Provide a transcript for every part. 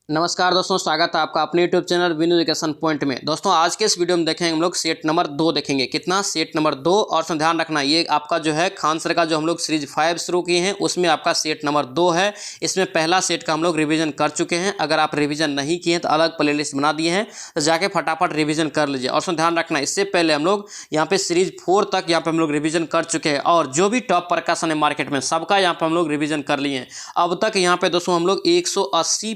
नमस्कार दोस्तों, स्वागत है आपका अपने YouTube channel win education point में। दोस्तों आज के इस वीडियो में देखेंगे हम लोग सेट नंबर 2 देखेंगे। कितना? Set number 2। और उसमें ध्यान रखना ये आपका जो है खान सर का जो हम लोग सीरीज 5 शुरू किए हैं उसमें आपका सेट नंबर 2 है। इसमें पहला सेट का हम लोग रिवीजन कर चुके हैं। अगर आप रिवीजन नहीं किए हैं तो अलग प्ले लिस्ट बना दिए हैं, तो जाके फटाफट रिवीजन कर लीजिए। और उसमें ध्यान रखना इससे पहले हम लोग यहाँ पे सीरीज 4 तक यहाँ पे हम लोग रिवीजन कर चुके हैं और जो भी टॉप प्रकाशन है मार्केट में सबका यहाँ पे हम लोग रिवीजन कर लिए हैं। अब तक यहाँ पे दोस्तों हम लोग 180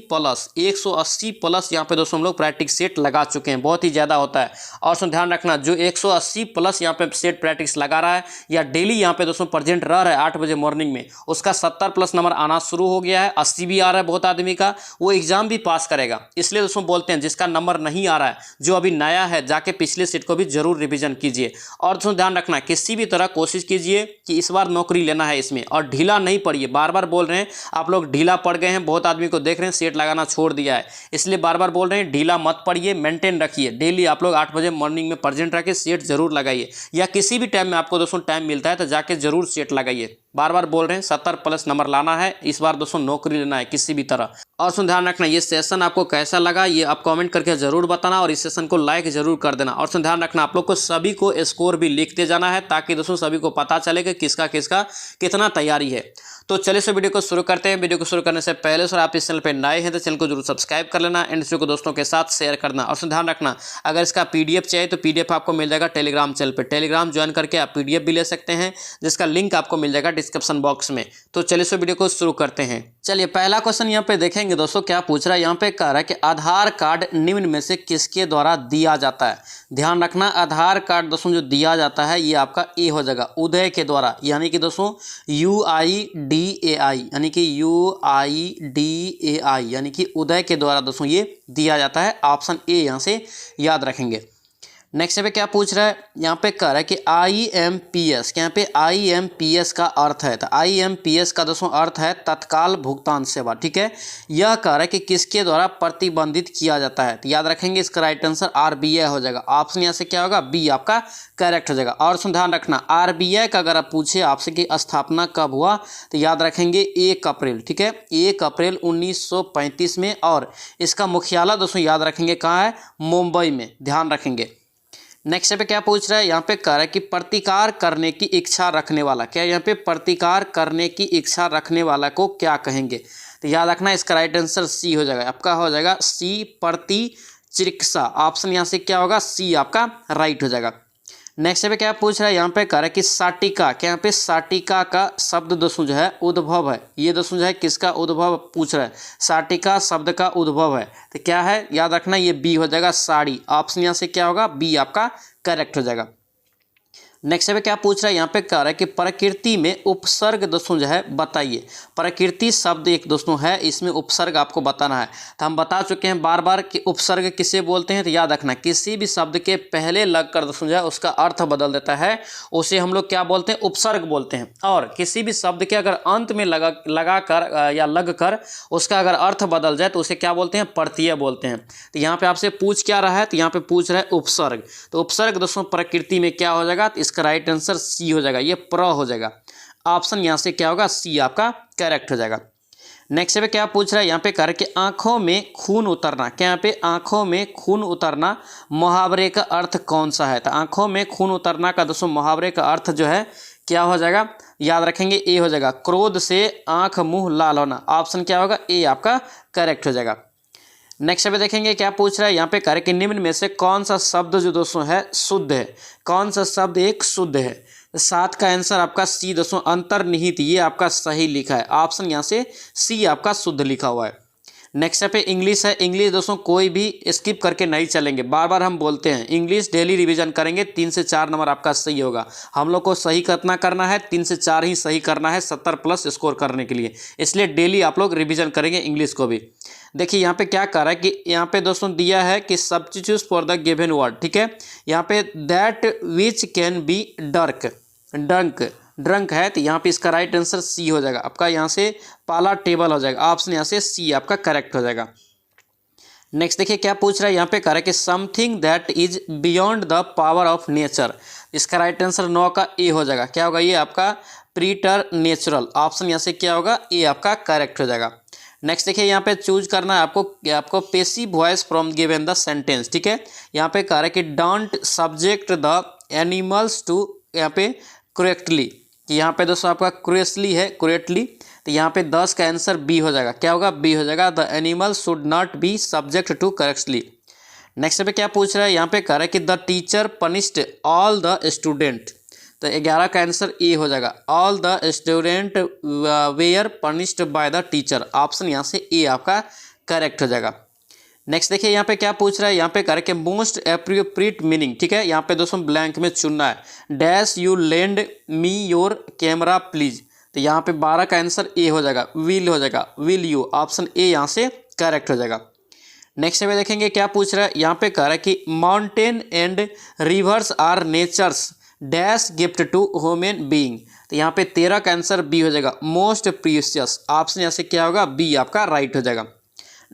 प्लस यहाँ पे दोस्तों हम लोग प्रैक्टिस सेट लगा चुके हैं। बहुत ही ज़्यादा होता है। और उसमें ध्यान रखना जो 180 प्लस यहाँ पे सेट प्रैक्टिस लगा रहा है या डेली यहाँ पे दोस्तों प्रेजेंट रह रहा है 8 बजे मॉर्निंग में, उसका 70 प्लस नंबर आना शुरू हो गया है। 80 भी आ रहा है बहुत आदमी का, वो एग्जाम भी पास करेगा। इसलिए दोस्तों बोलते हैं जिसका नंबर नहीं आ रहा है, जो अभी नया है, जाके पिछले सेट को भी जरूर रिविजन कीजिए। और दोस्तों ध्यान रखना किसी भी तरह कोशिश कीजिए कि इस बार नौकरी लेना है इसमें, और ढीला नहीं पड़िए। बार बार बोल रहे हैं आप लोग ढीला पड़ गए हैं, बहुत आदमी को देख रहे हैं सेट लगाना छोड़ दिया है, इसलिए बार बार बोल रहे हैं ढीला मत पड़िए, मेंटेन रखिए। डेली आप लोग 8 बजे मॉर्निंग में प्रेजेंट रखिए, सेट जरूर लगाइए, या किसी भी टाइम में आपको दोस्तों टाइम मिलता है तो जाके जरूर सेट लगाइए। बार बार बोल रहे हैं 70 प्लस नंबर लाना है इस बार दोस्तों, नौकरी लेना है किसी भी तरह। और सुन ध्यान रखना ये सेशन आपको कैसा लगा ये आप कमेंट करके जरूर बताना, और इस सेशन को लाइक जरूर कर देना। और सुन ध्यान रखना आप लोग को सभी को स्कोर भी लिखते जाना है, ताकि दोस्तों सभी को पता चले कि किसका किसका कितना तैयारी है। तो चलिए सर वीडियो को शुरू करते हैं। वीडियो को शुरू करने से पहले सर आप इस चैनल पर नए हैं तो चैनल को जरूर सब्सक्राइब कर लेना एंड इसको दोस्तों के साथ शेयर करना। और ध्यान रखना अगर इसका पीडीएफ चाहिए तो पीडीएफ आपको मिल जाएगा टेलीग्राम चैनल पे। टेलीग्राम ज्वाइन करके आप पीडीएफ भी ले सकते हैं, जिसका लिंक आपको मिल जाएगा डिस्क्रिप्शन बॉक्स में। तो चलिए सर वीडियो को शुरू करते हैं। चलिए पहला क्वेश्चन यहाँ पे देखेंगे दोस्तों, क्या पूछ रहा है। यहाँ पे कह रहा है कि आधार कार्ड निम्न में से किसके द्वारा दिया जाता है। ध्यान रखना आधार कार्ड दोस्तों जो दिया जाता है ये आपका ए हो जाएगा, उदय के द्वारा, यानी कि दोस्तों UIDAI, यानी कि UIDAI यानी कि उदय के द्वारा दोस्तों ये दिया जाता है। ऑप्शन ए यहाँ से याद रखेंगे। नेक्स्ट पे क्या पूछ रहा है, यहाँ पे कह रहा है कि IMPS, यहाँ पे IMPS का अर्थ है, तो IMPS का दोस्तों अर्थ है तत्काल भुगतान सेवा। ठीक है, यह कह रहा है कि किसके द्वारा प्रतिबंधित किया जाता है, तो याद रखेंगे इसका राइट आंसर RBI हो जाएगा। ऑप्शन यहाँ से क्या होगा, बी आपका करेक्ट हो जाएगा। और सुन ध्यान रखना RBI का अगर आप पूछे आपसे कि स्थापना कब हुआ, तो याद रखेंगे 1 अप्रैल। ठीक है, 1 अप्रैल 1935 में, और इसका मुख्यालय दोस्तों याद रखेंगे कहाँ है, मुंबई में। ध्यान रखेंगे। नेक्स्ट पे क्या पूछ रहा है, यहाँ पे कह रहा है कि प्रतिकार करने की इच्छा रखने वाला, क्या यहाँ पे प्रतिकार करने की इच्छा रखने वाला को क्या कहेंगे, तो याद रखना इसका राइट आंसर सी हो जाएगा, आपका हो जाएगा सी प्रतिचिकित्सा। ऑप्शन यहाँ से क्या होगा, सी आपका राइट हो जाएगा। नेक्स्ट पे क्या पूछ रहा है, यहाँ पे कह रहा है कि साटिका, क्या यहाँ पे साटिका का शब्द दोस्तों जो है उद्भव है, ये दोस्तों जो है किसका उद्भव पूछ रहा है, साटिका शब्द का उद्भव है, तो क्या है याद रखना ये बी हो जाएगा साड़ी। ऑप्शन यहाँ से क्या होगा, बी आपका करेक्ट हो जाएगा। नेक्स्ट पे क्या पूछ रहा है, यहाँ पे कह रहा है कि प्रकृति में उपसर्ग दोस्तों जो है बताइए। प्रकृति शब्द एक दोस्तों है, इसमें उपसर्ग आपको बताना है। तो हम बता चुके हैं बार बार कि उपसर्ग किसे बोलते हैं, तो याद रखना किसी भी शब्द के पहले लगकर दोस्तों जो है उसका अर्थ बदल देता है, उसे हम लोग क्या बोलते हैं, उपसर्ग बोलते हैं। और किसी भी शब्द के अगर अंत में लगा कर या लग कर उसका अगर अर्थ बदल जाए तो उसे क्या बोलते हैं, प्रत्यय बोलते हैं। तो यहाँ पे आपसे पूछ क्या रहा है, तो यहाँ पे पूछ रहा है उपसर्ग। तो उपसर्ग दोस्तों प्रकृति में क्या हो जाएगा, इसका राइट आंसर सी हो जाएगा, ये प्र हो जाएगा। ऑप्शन यहां से क्या होगा, सी आपका करेक्ट हो जाएगा। नेक्स्ट पे क्या पूछ रहा है, यहाँ पे कह रहा है कि आंखों में खून उतरना, क्या यहाँ पे आंखों में खून उतरना मुहावरे का अर्थ कौन सा है, तो आंखों में खून उतरना का दोस्तों मुहावरे का अर्थ जो है क्या हो जाएगा, याद रखेंगे ए हो जाएगा, क्रोध से आंख मुंह लाल होना। ऑप्शन क्या होगा, ए आपका करेक्ट हो जाएगा। नेक्स्ट पे देखेंगे क्या पूछ रहा है, यहाँ पे कह रहा है कि निम्न में से कौन सा शब्द जो दोस्तों है शुद्ध है, कौन सा शब्द एक शुद्ध है, तो 7 का आंसर आपका सी दोस्तों अंतर्निहित, ये आपका सही लिखा है। ऑप्शन यहाँ से सी आपका शुद्ध लिखा हुआ है। नेक्स्ट पे इंग्लिश है। इंग्लिश दोस्तों कोई भी स्किप करके नहीं चलेंगे, बार बार हम बोलते हैं इंग्लिश डेली रिवीजन करेंगे, 3 से 4 नंबर आपका सही होगा। हम लोग को सही कितना करना है, 3 से 4 ही सही करना है 70 प्लस स्कोर करने के लिए, इसलिए डेली आप लोग रिवीजन करेंगे इंग्लिश को भी। देखिए यहाँ पे क्या कर रहा है कि यहाँ पे दोस्तों दिया है कि substitute for the given word. ठीक है, यहाँ पे that which can be drunk है, तो यहाँ पे इसका राइट आंसर सी हो जाएगा, आपका यहाँ से पाला टेबल हो जाएगा। ऑप्शन यहाँ से सी आपका करेक्ट हो जाएगा। नेक्स्ट देखिए क्या पूछ रहा है, यहाँ पे कह रहा है कि something that is beyond the power of nature, इसका राइट आंसर 9 का ए हो जाएगा। क्या होगा, ये आपका प्रीटर नेचुरल। ऑप्शन यहाँ से क्या होगा, ए आपका करेक्ट हो जाएगा। नेक्स्ट देखिए यहाँ पे चूज करना है आपको passive voice from given the sentence, ठीक है। यहाँ पे कह रहा है कि don't subject the animals to, यहाँ पे करेक्टली, कि यहाँ पे दोस्तों आपका करेक्टली है, करेक्टली, तो यहाँ पे 10 का आंसर बी हो जाएगा। क्या होगा? बी हो जाएगा। The animal should not be subject to correctly. Next पे क्या पूछ रहा है? यहाँ पे कह रहा है कि the teacher punished all the student, तो 11 का आंसर ए हो जाएगा। All the student were punished by the teacher, option यहाँ से ए आपका करेक्ट हो जाएगा। नेक्स्ट देखिए यहाँ पे क्या पूछ रहा है? यहाँ पे कह रहा है कि मोस्ट एप्रोप्रिएट मीनिंग, ठीक है। यहाँ पे दोस्तों ब्लैंक में चुनना है। Dash you lend me your camera please, तो यहाँ पे 12 का आंसर ए हो जाएगा, विल हो जाएगा, विल यू, ऑप्शन ए यहाँ से करेक्ट हो जाएगा। नेक्स्ट में देखेंगे क्या पूछ रहा है? यहाँ पे कह रहा है कि mountain and rivers are nature's dash gift to human being, तो यहाँ पे 13 का आंसर बी हो जाएगा, मोस्ट प्रीशियस, ऑप्शन यहाँ से क्या होगा? बी आपका राइट हो जाएगा।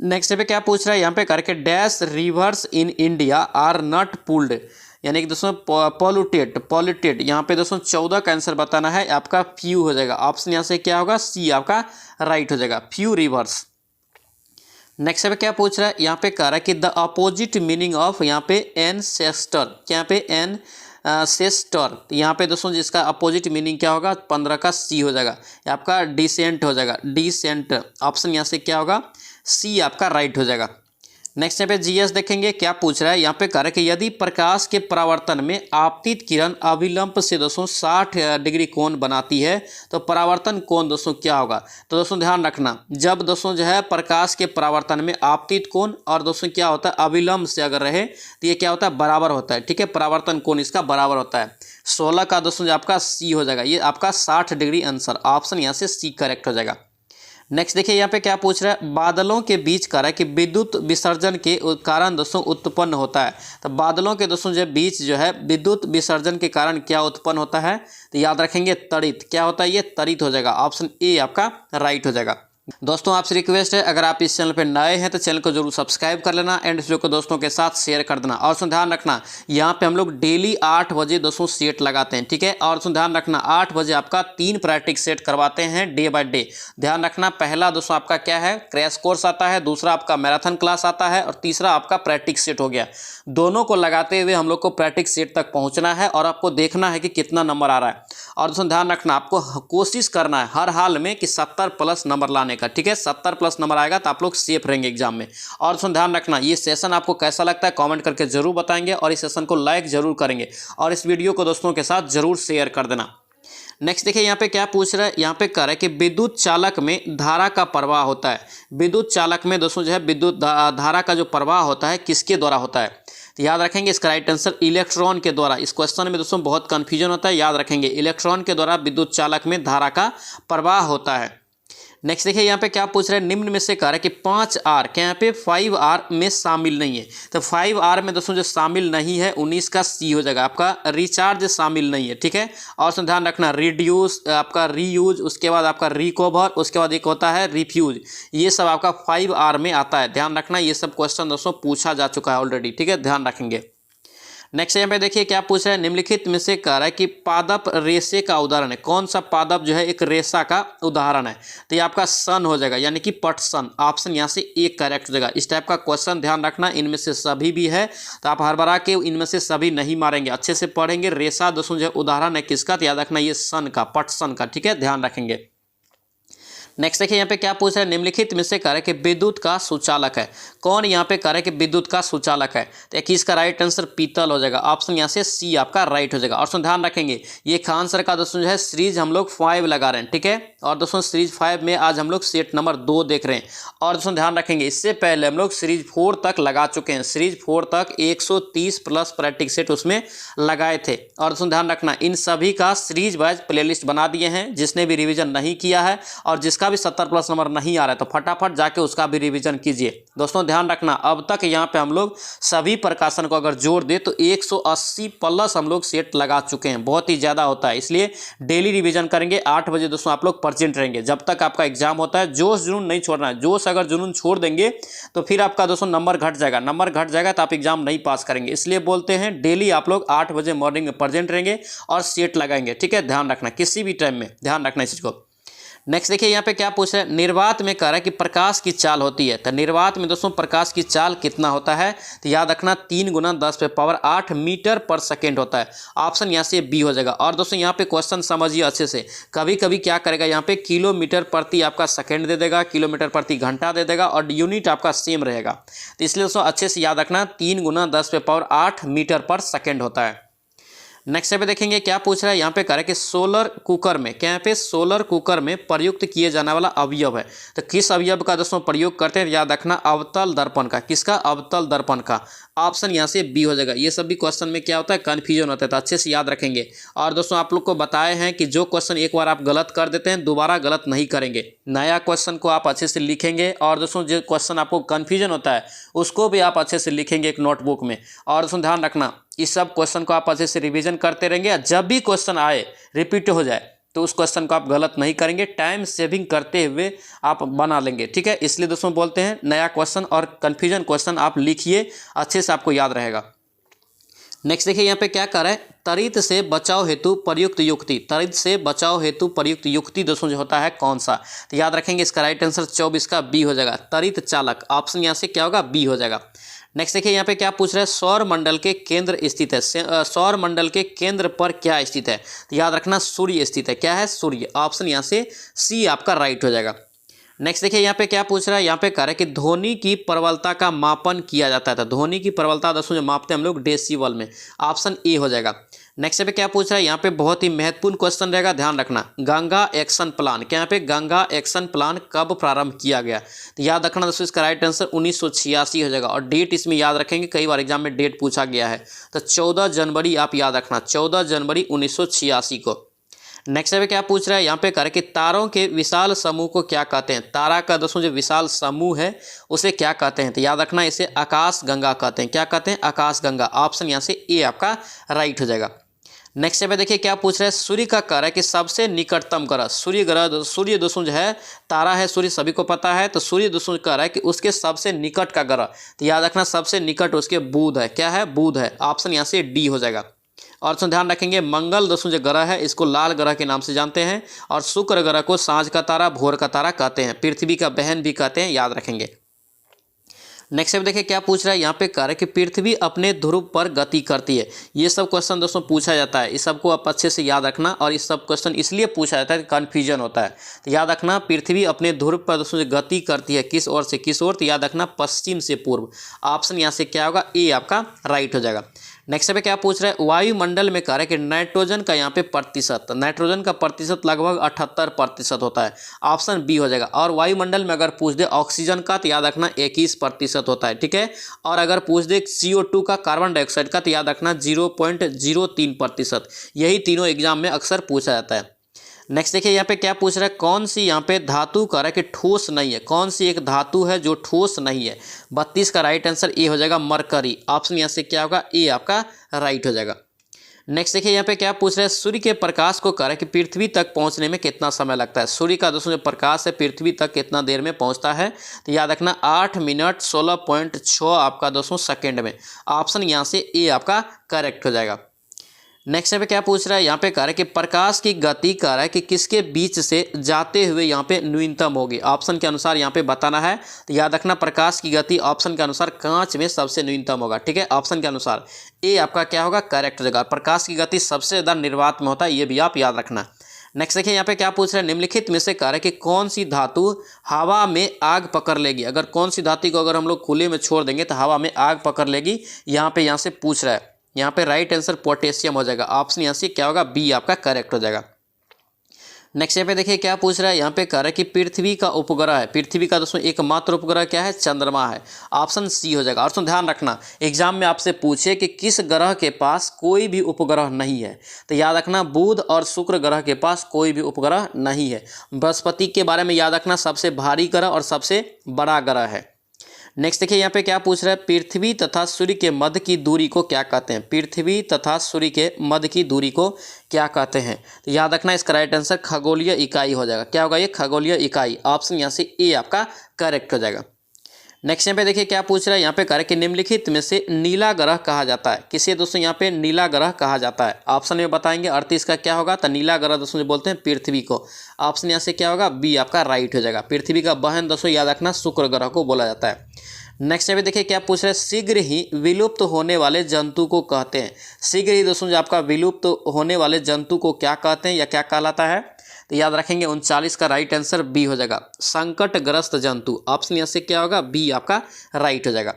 नेक्स्ट पे क्या पूछ रहा है? यहाँ पे करके dash rivers in India are not pulled, यानी कि दोस्तों पॉल्यूटेड, यहाँ पे दोस्तों 14 का आंसर बताना है, आपका फ्यू हो जाएगा, ऑप्शन यहाँ से क्या होगा? सी आपका राइट हो जाएगा, फ्यू रिवर्स। नेक्स्ट पे क्या पूछ रहा है? यहाँ पे कह रहा है कि द अपोजिट मीनिंग ऑफ, यहाँ पे एनसेस्टर, यहाँ पे एनसेस्टर, तो यहाँ पे दोस्तों जिसका अपोजिट मीनिंग क्या होगा? 15 का सी हो जाएगा, आपका डिसेंट हो जाएगा, डिसेंट, ऑप्शन यहाँ से क्या होगा? सी आपका राइट हो जाएगा। नेक्स्ट यहाँ पे जीएस देखेंगे क्या पूछ रहा है? यहाँ पे कह रहा है कि यदि प्रकाश के परावर्तन में आपतित किरण अभिलंब से दोस्तों 60 डिग्री कोण बनाती है तो परावर्तन कोण दोस्तों क्या होगा? तो दोस्तों ध्यान रखना, जब दोस्तों जो है प्रकाश के परावर्तन में आपतित कोण और दोस्तों क्या होता है अभिलंब से अगर रहे तो ये क्या होता है? बराबर होता है, ठीक है। परावर्तन कोण इसका बराबर होता है। 16 का दोस्तों जो आपका सी हो जाएगा, ये आपका 60 डिग्री आंसर, ऑप्शन यहाँ से सी करेक्ट हो जाएगा। नेक्स्ट देखिए यहाँ पे क्या पूछ रहा है? बादलों के बीच कह रहा है कि विद्युत विसर्जन के कारण दोस्तों उत्पन्न होता है, तो बादलों के दोस्तों जो बीच जो है विद्युत विसर्जन के कारण क्या उत्पन्न होता है? तो याद रखेंगे तड़ित, क्या होता है? ये तड़ित हो जाएगा, ऑप्शन ए आपका राइट हो जाएगा। दोस्तों आपसे रिक्वेस्ट है, अगर आप इस चैनल पर नए हैं तो चैनल को जरूर सब्सक्राइब कर लेना एंड इस वीडियो को दोस्तों के साथ शेयर कर देना। और सुन ध्यान रखना, यहाँ पे हम लोग डेली 8 बजे दोस्तों सेट लगाते हैं, ठीक है। और सुन ध्यान रखना 8 बजे आपका 3 प्रैक्टिस सेट करवाते हैं डे बाय डे। ध्यान रखना, पहला दोस्तों आपका क्या है? क्रैश कोर्स आता है, दूसरा आपका मैराथन क्लास आता है और तीसरा आपका प्रैक्टिस सेट हो गया। दोनों को लगाते हुए हम लोग को प्रैक्टिस सेट तक पहुँचना है और आपको देखना है कि कितना नंबर आ रहा है। और दोस्तों ध्यान रखना, आपको कोशिश करना है हर हाल में कि 70 प्लस नंबर लाने का, ठीक है। 70 प्लस नंबर आएगा तो आप लोग सेफ रहेंगे एग्जाम में। और दोस्तों ध्यान रखना, ये सेशन आपको कैसा लगता है कमेंट करके जरूर बताएंगे और इस सेशन को लाइक जरूर करेंगे और इस वीडियो को दोस्तों के साथ जरूर शेयर कर देना। नेक्स्ट देखिए यहाँ पे क्या पूछ रहा है? यहाँ पे कह रहा है कि विद्युत चालक में धारा का प्रवाह होता है। विद्युत चालक में दोस्तों जो है विद्युत धारा का जो प्रवाह होता है किसके द्वारा होता है? तो याद रखेंगे इसका राइट आंसर इलेक्ट्रॉन के द्वारा। इस क्वेश्चन में दोस्तों बहुत कंफ्यूजन होता है, याद रखेंगे इलेक्ट्रॉन के द्वारा विद्युत चालक में धारा का प्रवाह होता है। नेक्स्ट देखिए यहाँ पे क्या पूछ रहे हैं? निम्न में से कह रहा है कि 5R क्या यहाँ पे 5R में शामिल नहीं है, तो 5R में दोस्तों जो शामिल नहीं है 19 का सी हो जाएगा, आपका रिचार्ज शामिल नहीं है, ठीक है। और उसमें ध्यान रखना रिड्यूस, आपका रीयूज, उसके बाद आपका रिकवर, उसके बाद एक होता है रिफ्यूज, ये सब आपका 5R में आता है। ध्यान रखना, ये सब क्वेश्चन दोस्तों पूछा जा चुका है ऑलरेडी, ठीक है, ध्यान रखेंगे। नेक्स्ट यहाँ पे देखिए क्या पूछ रहा है? निम्नलिखित में से कह रहा है कि पादप रेशे का उदाहरण है। कौन सा पादप जो है एक रेशा का उदाहरण है? तो ये आपका सन हो जाएगा, यानी कि पटसन, ऑप्शन यहाँ से एक करेक्ट हो जाएगा। इस टाइप का क्वेश्चन ध्यान रखना, इनमें से सभी भी है तो आप हर बार के इनमें से सभी नहीं मारेंगे, अच्छे से पढ़ेंगे। रेशा दोस्तों जो उदाहरण है किसका? तो याद रखना ये सन का, पटसन का, ठीक है, ध्यान रखेंगे। नेक्स्ट देखिए यहाँ पे क्या पूछ रहा है? निम्नलिखित में से कह रहा है कि विद्युत का सुचालक है। कौन यहाँ पे कह रहा है कि विद्युत का सुचालक है? तो 21 का राइट आंसर पीतल हो जाएगा, ऑप्शन यहाँ से सी आपका राइट हो जाएगा। और दोस्तों ध्यान रखेंगे ये खान सर का दोस्तों जो है सीरीज हम लोग 5 लगा रहे हैं, ठीक है। और दोस्तों सीरीज 5 में आज हम लोग सेट नंबर 2 देख रहे हैं। और दोस्तों ध्यान रखेंगे इससे पहले हम लोग सीरीज 4 तक लगा चुके हैं। सीरीज 4 तक 130 प्लस प्रैक्टिस सेट उसमें लगाए थे। और दोस्तों ध्यान रखना इन सभी का सीरीज वाइज प्लेलिस्ट बना दिए हैं, जिसने भी रिवीजन नहीं किया है और जिसका भी 70 प्लस नंबर नहीं आ रहा है तो फटाफट जाके उसका भी रिवीजन कीजिए। दोस्तों ध्यान रखना अब तक यहाँ पे हम लोग सभी प्रकाशन को अगर जोड़ दे तो 180 प्लस हम लोग सेट लगा चुके हैं, बहुत ही ज़्यादा होता है। इसलिए डेली रिवीजन करेंगे, 8 बजे दोस्तों आप लोग प्रेजेंट रहेंगे जब तक आपका एग्जाम होता है। जोश जुनून नहीं छोड़ना है, जोश अगर जुनून छोड़ देंगे तो फिर आपका दोस्तों नंबर घट जाएगा, नंबर घट जाएगा तो आप एग्जाम नहीं पास करेंगे। इसलिए बोलते हैं डेली आप लोग 8 बजे मॉर्निंग में प्रेजेंट रहेंगे और सेट लगाएंगे, ठीक है, ध्यान रखना, किसी भी टाइम में ध्यान रखना इस चीज़ को। नेक्स्ट देखिए यहाँ पे क्या पूछ रहा है, निर्वात में कह रहा है कि प्रकाश की चाल होती है, तो निर्वात में दोस्तों प्रकाश की चाल कितना होता है, तो याद रखना 3 × 10⁸ मीटर पर सेकेंड होता है। ऑप्शन यहाँ से बी हो जाएगा। और दोस्तों यहाँ पे क्वेश्चन समझिए अच्छे से, कभी कभी क्या करेगा यहाँ पे किलोमीटर प्रति आपका सेकेंड दे देगा, किलोमीटर प्रति घंटा दे देगा और यूनिट आपका सेम रहेगा। तो इसलिए दोस्तों अच्छे से याद रखना 3 × 10⁸ मीटर पर सेकेंड होता है। नेक्स्ट पे देखेंगे क्या पूछ रहा है, यहाँ पे कह रहा है कि सोलर कुकर में, क्या यहाँ पे सोलर कुकर में प्रयुक्त किए जाने वाला अवयव है, तो किस अवयव का दोस्तों प्रयोग करते हैं, याद रखना अवतल दर्पण का। किसका? अवतल दर्पण का। ऑप्शन यहाँ से बी हो जाएगा। ये सब भी क्वेश्चन में क्या होता है, कन्फ्यूजन होता है, तो अच्छे से याद रखेंगे। और दोस्तों आप लोग को बताए हैं कि जो क्वेश्चन एक बार आप गलत कर देते हैं दोबारा गलत नहीं करेंगे, नया क्वेश्चन को आप अच्छे से लिखेंगे। और दोस्तों जो क्वेश्चन आपको कन्फ्यूजन होता है उसको भी आप अच्छे से लिखेंगे एक नोटबुक में। और दोस्तों ध्यान रखना इस सब क्वेश्चन को आप अच्छे से रिवीजन करते रहेंगे, जब भी क्वेश्चन आए रिपीट हो जाए तो उस क्वेश्चन को आप गलत नहीं करेंगे, टाइम सेविंग करते हुए आप बना लेंगे, ठीक है। इसलिए दोस्तों बोलते हैं नया क्वेश्चन और कन्फ्यूजन क्वेश्चन आप लिखिए, अच्छे से आपको याद रहेगा। नेक्स्ट देखिए यहाँ पे क्या कर रहा है, तरित से बचाव हेतु प्रयुक्त युक्ति। तरित से बचाव हेतु प्रयुक्त युक्ति दोस्तों जो होता है कौन सा, तो याद रखेंगे इसका राइट आंसर 24 का बी हो जाएगा, तरित चालक। ऑप्शन यहाँ से क्या होगा, बी हो जाएगा। नेक्स्ट देखिए यहाँ पे क्या पूछ रहा है, सौर मंडल के केंद्र स्थित है, सौर मंडल के केंद्र पर क्या स्थित है, तो याद रखना सूर्य स्थित है। क्या है, सूर्य। ऑप्शन यहाँ से सी आपका राइट हो जाएगा। नेक्स्ट देखिए यहाँ पे क्या पूछ रहा है, यहाँ पे कह रहा है कि ध्वनि की प्रबलता का मापन किया जाता है, तो ध्वनि की प्रबलता दोस्तों जो मापते हैं हम लोग डेसिबल में। ऑप्शन ए हो जाएगा। नेक्स्ट पे क्या पूछ रहा है, यहाँ पे बहुत ही महत्वपूर्ण क्वेश्चन रहेगा, ध्यान रखना। गंगा एक्शन प्लान, क्या यहाँ पे गंगा एक्शन प्लान कब प्रारंभ किया गया, तो याद रखना दोस्तों इसका राइट आंसर 1986 हो जाएगा। और डेट इसमें याद रखेंगे, कई बार एग्जाम में डेट पूछा गया है, तो 14 जनवरी आप याद रखना, 14 जनवरी 1986 को। नेक्स्ट पे क्या पूछ रहा है, यहाँ पे कह रहा है कि तारों के विशाल समूह को क्या कहते हैं, तारा का दोस्तों जो विशाल समूह है उसे क्या कहते हैं, तो याद रखना इसे आकाश गंगा कहते हैं। क्या कहते हैं, आकाश गंगा। ऑप्शन यहाँ से ए आपका राइट हो जाएगा। नेक्स्ट पे देखिए क्या पूछ रहा है, सूर्य का कह रहा है कि सबसे निकटतम ग्रह, सूर्य ग्रह, सूर्य दोस्तों जो है तारा है, सूर्य सभी को पता है, तो सूर्य दोस्तों कह रहा है कि उसके सबसे निकट का ग्रह, तो याद रखना सबसे निकट उसके बुध है। क्या है, बुध है। ऑप्शन यहाँ से डी हो जाएगा। और दोस्तों ध्यान रखेंगे मंगल दोस्तों जो ग्रह है इसको लाल ग्रह के नाम से जानते हैं, और शुक्र ग्रह को सांझ का तारा, भोर का तारा कहते हैं, पृथ्वी का बहन भी कहते हैं, याद रखेंगे। नेक्स्ट देखिए क्या पूछ रहा है, यहाँ पे कह रहा है कि पृथ्वी अपने ध्रुव पर गति करती है। ये सब क्वेश्चन दोस्तों पूछा जाता है, इस सबको आप अच्छे से याद रखना। और इस सब क्वेश्चन इसलिए पूछा जाता है कि कन्फ्यूजन होता है, तो याद रखना पृथ्वी अपने ध्रुव पर दोस्तों जो गति करती है किस ओर से किस ओर, तो याद रखना पश्चिम से पूर्व। ऑप्शन यहाँ से क्या होगा, ए आपका राइट हो जाएगा। नेक्स्ट पे क्या पूछ रहा है, वायुमंडल में कह रहा है कि नाइट्रोजन का यहाँ पे प्रतिशत, नाइट्रोजन का प्रतिशत लगभग 78% होता है। ऑप्शन बी हो जाएगा। और वायुमंडल में अगर पूछ दे ऑक्सीजन का तो याद रखना 21% होता है, ठीक है। और अगर पूछ दे CO2 का, कार्बन डाइऑक्साइड का, तो याद रखना 0.03%। यही तीनों एग्जाम में अक्सर पूछा जाता है। नेक्स्ट देखिए यहाँ पे क्या पूछ रहा है, कौन सी यहाँ पे धातु कह रहा है कि ठोस नहीं है, कौन सी एक धातु है जो ठोस नहीं है। 32 का राइट आंसर ए हो जाएगा, मरकरी। ऑप्शन यहाँ से क्या होगा, ए आपका राइट हो जाएगा। नेक्स्ट देखिए यहाँ पे क्या पूछ रहा है, सूर्य के प्रकाश को कह रहा है कि पृथ्वी तक पहुँचने में कितना समय लगता है। सूर्य का दोस्तों जो प्रकाश है पृथ्वी तक कितना देर में पहुँचता है, तो याद रखना 8 मिनट 16.6 आपका दोस्तों सेकेंड में। ऑप्शन यहाँ से ए आपका करेक्ट हो जाएगा। नेक्स्ट पे क्या पूछ रहा है, यहाँ पे कह रहा है कि प्रकाश की गति कह रहा है कि किसके बीच से जाते हुए यहाँ पे न्यूनतम होगी। ऑप्शन के अनुसार यहाँ पे बताना है, तो याद रखना प्रकाश की गति ऑप्शन के अनुसार कांच में सबसे न्यूनतम होगा, ठीक है। ऑप्शन के अनुसार ए आपका क्या होगा, करेक्ट हो जाएगा। प्रकाश की गति सबसे ज़्यादा निर्वात में होता है, ये भी आप याद रखना। नेक्स्ट देखिए यहाँ पे क्या पूछ रहा है, निम्नलिखित में से कह रहा है कि कौन सी धातु हवा में आग पकड़ लेगी। अगर कौन सी धातु को अगर हम लोग खुले में छोड़ देंगे तो हवा में आग पकड़ लेगी, यहाँ से पूछ रहा है। यहाँ पे राइट आंसर पोटेशियम हो जाएगा। ऑप्शन यहाँ से क्या होगा, बी आपका करेक्ट हो जाएगा। नेक्स्ट यहाँ पे देखिए क्या पूछ रहा है, यहाँ पे कह रहा है कि पृथ्वी का उपग्रह है, पृथ्वी का दोस्तों एकमात्र उपग्रह क्या है, चंद्रमा है। ऑप्शन सी हो जाएगा। और दोस्तों ध्यान रखना एग्जाम में आपसे पूछे कि किस ग्रह के पास कोई भी उपग्रह नहीं है, तो याद रखना बुध और शुक्र ग्रह के पास कोई भी उपग्रह नहीं है। बृहस्पति के बारे में याद रखना सबसे भारी ग्रह और सबसे बड़ा ग्रह है। नेक्स्ट देखिए यहाँ पे क्या पूछ रहा है, पृथ्वी तथा सूर्य के मध्य की दूरी को क्या कहते हैं। पृथ्वी तथा सूर्य के मध्य की दूरी को क्या कहते हैं, तो याद रखना इसका राइट आंसर खगोलीय इकाई हो जाएगा। क्या होगा ये, खगोलीय इकाई। ऑप्शन यहाँ से ए आपका करेक्ट हो जाएगा। नेक्स्ट यहाँ पे देखिए क्या पूछ रहा है, यहाँ पे कह रहा है कि निम्नलिखित में से नीला ग्रह कहा जाता है, किसे दोस्तों यहाँ पे नीला ग्रह कहा जाता है। ऑप्शन में बताएंगे 38 का क्या होगा, तो नीला ग्रह दोस्तों जो बोलते हैं पृथ्वी को। ऑप्शन यहाँ से क्या होगा, बी आपका राइट हो जाएगा। पृथ्वी का बहन दोस्तों याद रखना शुक्र ग्रह को बोला जाता है। नेक्स्ट यहाँ पे देखिए क्या पूछ रहे हैं, शीघ्र ही विलुप्त होने वाले जंतु को कहते हैं। शीघ्र ही दोस्तों जो आपका विलुप्त होने वाले जंतु को क्या कहते हैं या क्या कहलाता है, तो याद रखेंगे 39 का राइट आंसर बी हो जाएगा, संकटग्रस्त जंतु। ऑप्शन यहाँ से क्या होगा, बी आपका राइट हो जाएगा।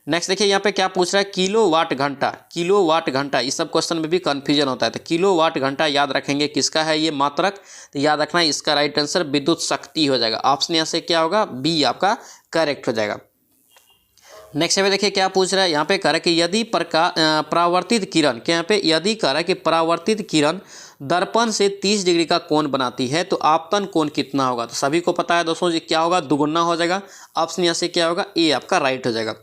नेक्स्ट देखिए यहाँ पे क्या पूछ रहा है, किलोवाट घंटा। किलोवाट घंटा इस सब क्वेश्चन में भी कन्फ्यूजन होता है, तो किलोवाट घंटा याद रखेंगे किसका है ये मात्रक, तो याद रखना है इसका राइट आंसर विद्युत शक्ति हो जाएगा। ऑप्शन यहाँ से क्या होगा, बी आपका करेक्ट हो जाएगा। नेक्स्ट यहाँ पे देखिए क्या पूछ रहा है, यहाँ पे कह रहा है कि यदि परावर्तित किरण, क्या यहाँ पे यदि कह रहा है कि परावर्तित किरण दर्पण से 30 डिग्री का कोण बनाती है तो आपतन कोण कितना होगा। तो सभी को पता है दोस्तों ये क्या होगा, दुगुना हो जाएगा। ऑप्शन यहाँ से क्या होगा, ए आपका राइट हो जाएगा।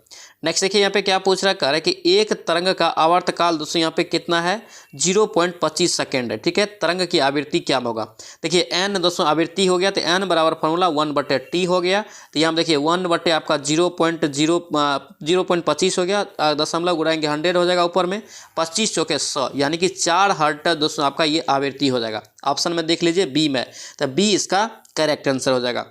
नेक्स्ट देखिए यहाँ पे क्या पूछ रहा है, कह रहा है कि एक तरंग का आवर्तकाल दोस्तों यहाँ पे कितना है, 0.25 सेकेंड है। ठीक है, तरंग की आवृत्ति क्या होगा, देखिए एन दोस्तों आवृत्ति हो गया, तो एन बराबर फॉर्मूला 1/t हो गया। तो यहाँ देखिए 1 आपका 0.25 हो गया, दशमलव उड़ाएंगे 100 हो जाएगा, ऊपर में 25 चौके 100 यानी कि 4 हर्ट्ज दोस्तों आपका ये आवृत्ति हो जाएगा। ऑप्शन में देख लीजिए बी में, तो बी इसका करेक्ट आंसर हो जाएगा।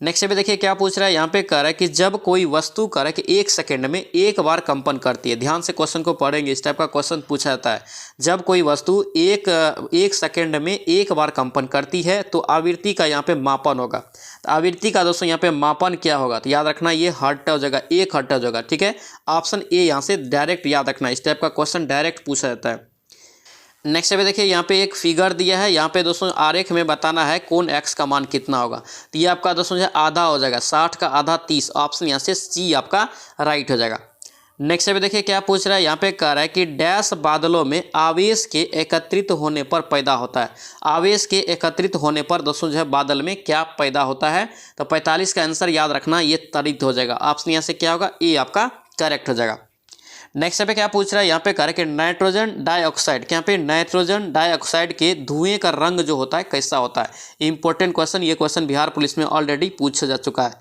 नेक्स्ट पे देखिए क्या पूछ रहा है, यहाँ पे कह रहा है कि जब कोई वस्तु कह रहा है कि 1 सेकेंड में एक बार कंपन करती है। ध्यान से क्वेश्चन को पढ़ेंगे, इस टाइप का क्वेश्चन पूछा जाता है। जब कोई वस्तु एक सेकेंड में एक बार कंपन करती है तो आवृत्ति का यहाँ पे मापन होगा। तो आवृत्ति का दोस्तों यहाँ पे मापन क्या होगा, तो याद रखना ये हर्ट्ज हो जाएगा, 1 हर्ट्ज होगा। ठीक है, ऑप्शन ए यहाँ से डायरेक्ट याद रखना, इस टाइप का क्वेश्चन डायरेक्ट पूछा जाता है। नेक्स्ट पे देखिए यहाँ पे एक फिगर दिया है, यहाँ पे दोस्तों आरेख में बताना है कोण x का मान कितना होगा। तो ये आपका दोस्तों जो आधा हो जाएगा, 60 का आधा 30। ऑप्शन यहाँ से सी आपका राइट हो जाएगा। नेक्स्ट पे देखिए क्या पूछ रहा है, यहाँ पे कह रहा है कि डैश बादलों में आवेश के एकत्रित होने पर पैदा होता है। आवेश के एकत्रित होने पर दोस्तों जो है बादल में क्या पैदा होता है, तो 45 का आंसर याद रखना ये त्वरित हो जाएगा। ऑप्शन यहाँ से क्या होगा, ए आपका करेक्ट हो जाएगा। नेक्स्ट पे क्या पूछ रहा है, यहाँ पे कह रहा है कि नाइट्रोजन डाइऑक्साइड, क्या पे नाइट्रोजन डाइऑक्साइड के धुएं का रंग जो होता है कैसा होता है। इंपॉर्टेंट क्वेश्चन, ये क्वेश्चन बिहार पुलिस में ऑलरेडी पूछा जा चुका है।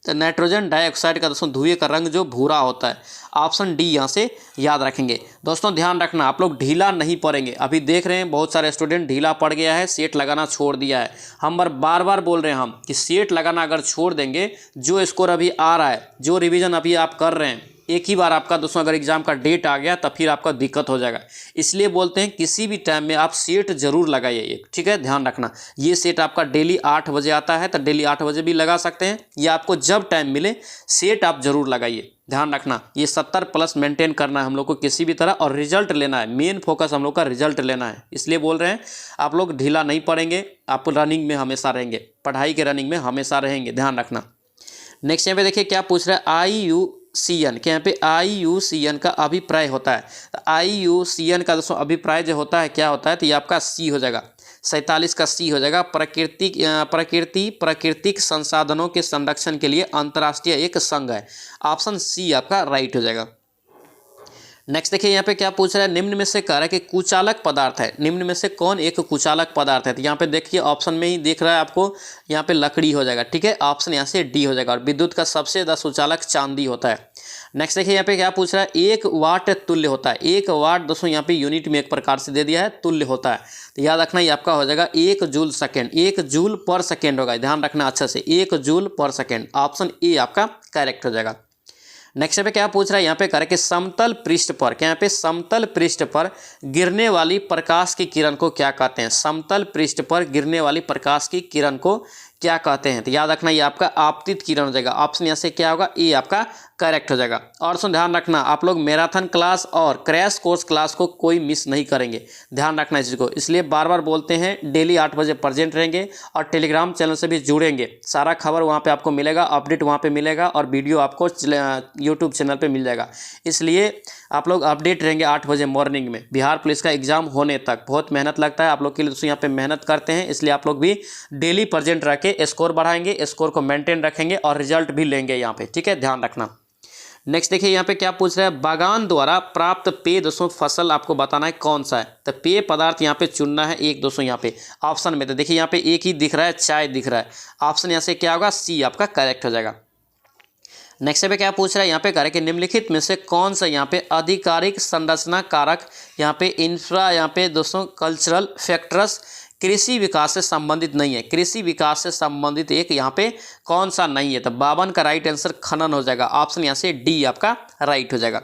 तो नाइट्रोजन डाइऑक्साइड का दोस्तों धुएं का रंग जो भूरा होता है। ऑप्शन डी यहाँ से याद रखेंगे। दोस्तों ध्यान रखना, आप लोग ढीला नहीं पड़ेंगे। अभी देख रहे हैं बहुत सारे स्टूडेंट ढीला पड़ गया है, सेट लगाना छोड़ दिया है। हम बार बार बोल रहे हैं हम कि सेट लगाना अगर छोड़ देंगे, जो स्कोर अभी आ रहा है, जो रिविजन अभी आप कर रहे हैं, एक ही बार आपका दोस्तों अगर एग्जाम का डेट आ गया तब फिर आपका दिक्कत हो जाएगा। इसलिए बोलते हैं किसी भी टाइम में आप सेट जरूर लगाइए एक। ठीक है, ध्यान रखना, ये सेट आपका डेली 8 बजे आता है, तो डेली 8 बजे भी लगा सकते हैं, या आपको जब टाइम मिले सेट आप जरूर लगाइए। ध्यान रखना ये 70+ मेंटेन करना है हम लोग को किसी भी तरह, और रिजल्ट लेना है। मेन फोकस हम लोग का रिजल्ट लेना है, इसलिए बोल रहे हैं आप लोग ढीला नहीं पड़ेंगे, आप रनिंग में हमेशा रहेंगे, पढ़ाई के रनिंग में हमेशा रहेंगे। ध्यान रखना। नेक्स्ट यहाँ पे देखिए क्या पूछ रहा है, IUCN, क्या यहाँ पे IUCN का अभिप्राय होता है। तो IUCN का दोस्तों अभिप्राय जो होता है क्या होता है, तो ये आपका सी हो जाएगा, 47 का सी हो जाएगा। प्राकृतिक संसाधनों के संरक्षण के लिए अंतर्राष्ट्रीय एक संघ है। ऑप्शन सी आपका राइट हो जाएगा। नेक्स्ट देखिए यहाँ पे क्या पूछ रहा है, निम्न में से कह रहा है कि कुचालक पदार्थ है, निम्न में से कौन एक कुचालक पदार्थ है। तो यहाँ पे देखिए ऑप्शन में ही दिख रहा है आपको, यहाँ पे लकड़ी हो जाएगा। ठीक है, ऑप्शन यहाँ से डी हो जाएगा। और विद्युत का सबसे ज़्यादा सुचालक चांदी होता है। नेक्स्ट देखिए यहाँ पे क्या पूछ रहा है, 1 वाट तुल्य होता है। 1 वाट दोस्तों यहाँ पे यूनिट में एक प्रकार से दे दिया है, तुल्य होता है। तो याद रखना ये आपका हो जाएगा 1 जूल सेकेंड, 1 जूल पर सेकेंड होगा। ध्यान रखना अच्छा से, 1 जूल पर सेकेंड। ऑप्शन ए आपका करेक्ट हो जाएगा। नेक्स्ट पे क्या पूछ रहा है, यहाँ पे कह रहा है कि समतल पृष्ठ पर, क्या यहाँ पे समतल पृष्ठ पर गिरने वाली प्रकाश की किरण को क्या कहते हैं। समतल पृष्ठ पर गिरने वाली प्रकाश की किरण को क्या कहते हैं। तो याद रखना ये आपका आपतित किरण हो जाएगा। ऑप्शन यहाँ से क्या होगा, ए आपका करेक्ट हो जाएगा। और सुन ध्यान रखना, आप लोग मैराथन क्लास और क्रैश कोर्स क्लास को कोई मिस नहीं करेंगे। ध्यान रखना इस चीज़ को, इसलिए बार बार बोलते हैं डेली 8 बजे प्रेजेंट रहेंगे और टेलीग्राम चैनल से भी जुड़ेंगे। सारा खबर वहाँ पे आपको मिलेगा, अपडेट वहाँ पे मिलेगा, और वीडियो आपको यूट्यूब चैनल पे मिल जाएगा। इसलिए आप लोग अपडेट रहेंगे 8 बजे मॉर्निंग में। बिहार पुलिस का एग्जाम होने तक बहुत मेहनत लगता है आप लोग के लिए, दोस्तों यहाँ पे मेहनत करते हैं, इसलिए आप लोग भी डेली प्रेजेंट रह के स्कोर बढ़ाएंगे, स्कोर को मेंटेन रखेंगे और रिजल्ट भी लेंगे यहाँ पे। ठीक है, ध्यान रखना। नेक्स्ट देखिए यहाँ पे क्या पूछ रहा है, बागान द्वारा प्राप्त पेय दोस्तों फसल आपको बताना है कौन सा है। तो पेय पदार्थ यहाँ पे चुनना है एक दोस्तों यहाँ पे ऑप्शन में। तो देखिए यहाँ पे एक ही दिख रहा है, चाय दिख रहा है। ऑप्शन यहाँ से क्या होगा, सी आपका करेक्ट हो जाएगा। नेक्स्ट पे क्या पूछ रहा है यहाँ पे, करें कि निम्नलिखित में से कौन सा यहाँ पे आधिकारिक संरचना कारक यहाँ पे इंफ्रा यहाँ पे दोस्तों कल्चरल फैक्टर्स कृषि विकास से संबंधित नहीं है। कृषि विकास से संबंधित एक यहाँ पे कौन सा नहीं है, तो 52 का राइट आंसर खनन हो जाएगा। ऑप्शन यहाँ से डी आपका राइट हो जाएगा।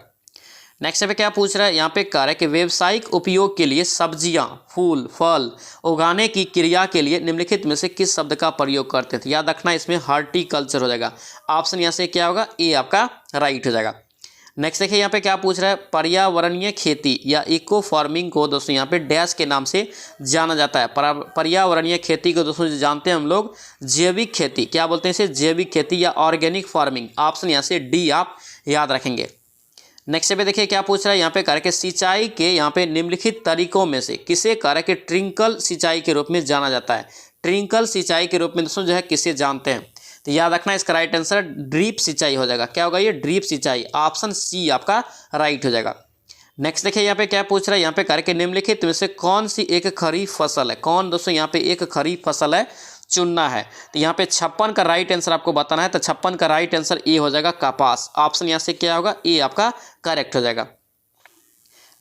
नेक्स्ट पे क्या पूछ रहा है यहाँ पे, कह रहा है कि व्यावसायिक उपयोग के लिए सब्जियां फूल फल उगाने की क्रिया के लिए निम्नलिखित में से किस शब्द का प्रयोग करते हैं, तो याद रखना इसमें हॉर्टिकल्चर हो जाएगा। ऑप्शन यहाँ से क्या होगा, ए आपका राइट हो जाएगा। नेक्स्ट देखिए यहाँ पे क्या पूछ रहा है, पर्यावरणीय खेती या इको फार्मिंग को दोस्तों यहाँ पे डैश के नाम से जाना जाता है। पर्यावरणीय खेती को दोस्तों जानते हैं हम लोग जैविक खेती, क्या बोलते हैं इसे, जैविक खेती या ऑर्गेनिक फार्मिंग। ऑप्शन यहाँ से डी आप याद रखेंगे। नेक्स्ट पे देखिए क्या पूछ रहा है यहाँ पे, कह रहा है कि सिंचाई के यहाँ पे निम्नलिखित तरीकों में से किसे कह रहा है कि ट्रिंकल सिंचाई के रूप में जाना जाता है। ट्रिंकल सिंचाई के रूप में दोस्तों जो है किसे जानते हैं, तो याद रखना इसका राइट आंसर ड्रिप सिंचाई हो जाएगा। क्या होगा ये, ड्रिप सिंचाई। ऑप्शन सी आपका राइट हो जाएगा। नेक्स्ट देखिए यहाँ पे क्या पूछ रहा है यहाँ पे, कह रहा है कि निम्नलिखित में से कौन सी एक खरीफ फसल है, कौन दोस्तों यहाँ पे एक खरीफ फसल है चुनना है, तो यहाँ पे 56 का राइट आंसर आपको बताना है, तो 56 का राइट आंसर ए हो जाएगा कपास। ऑप्शन यहाँ से क्या होगा, ए आपका करेक्ट हो जाएगा।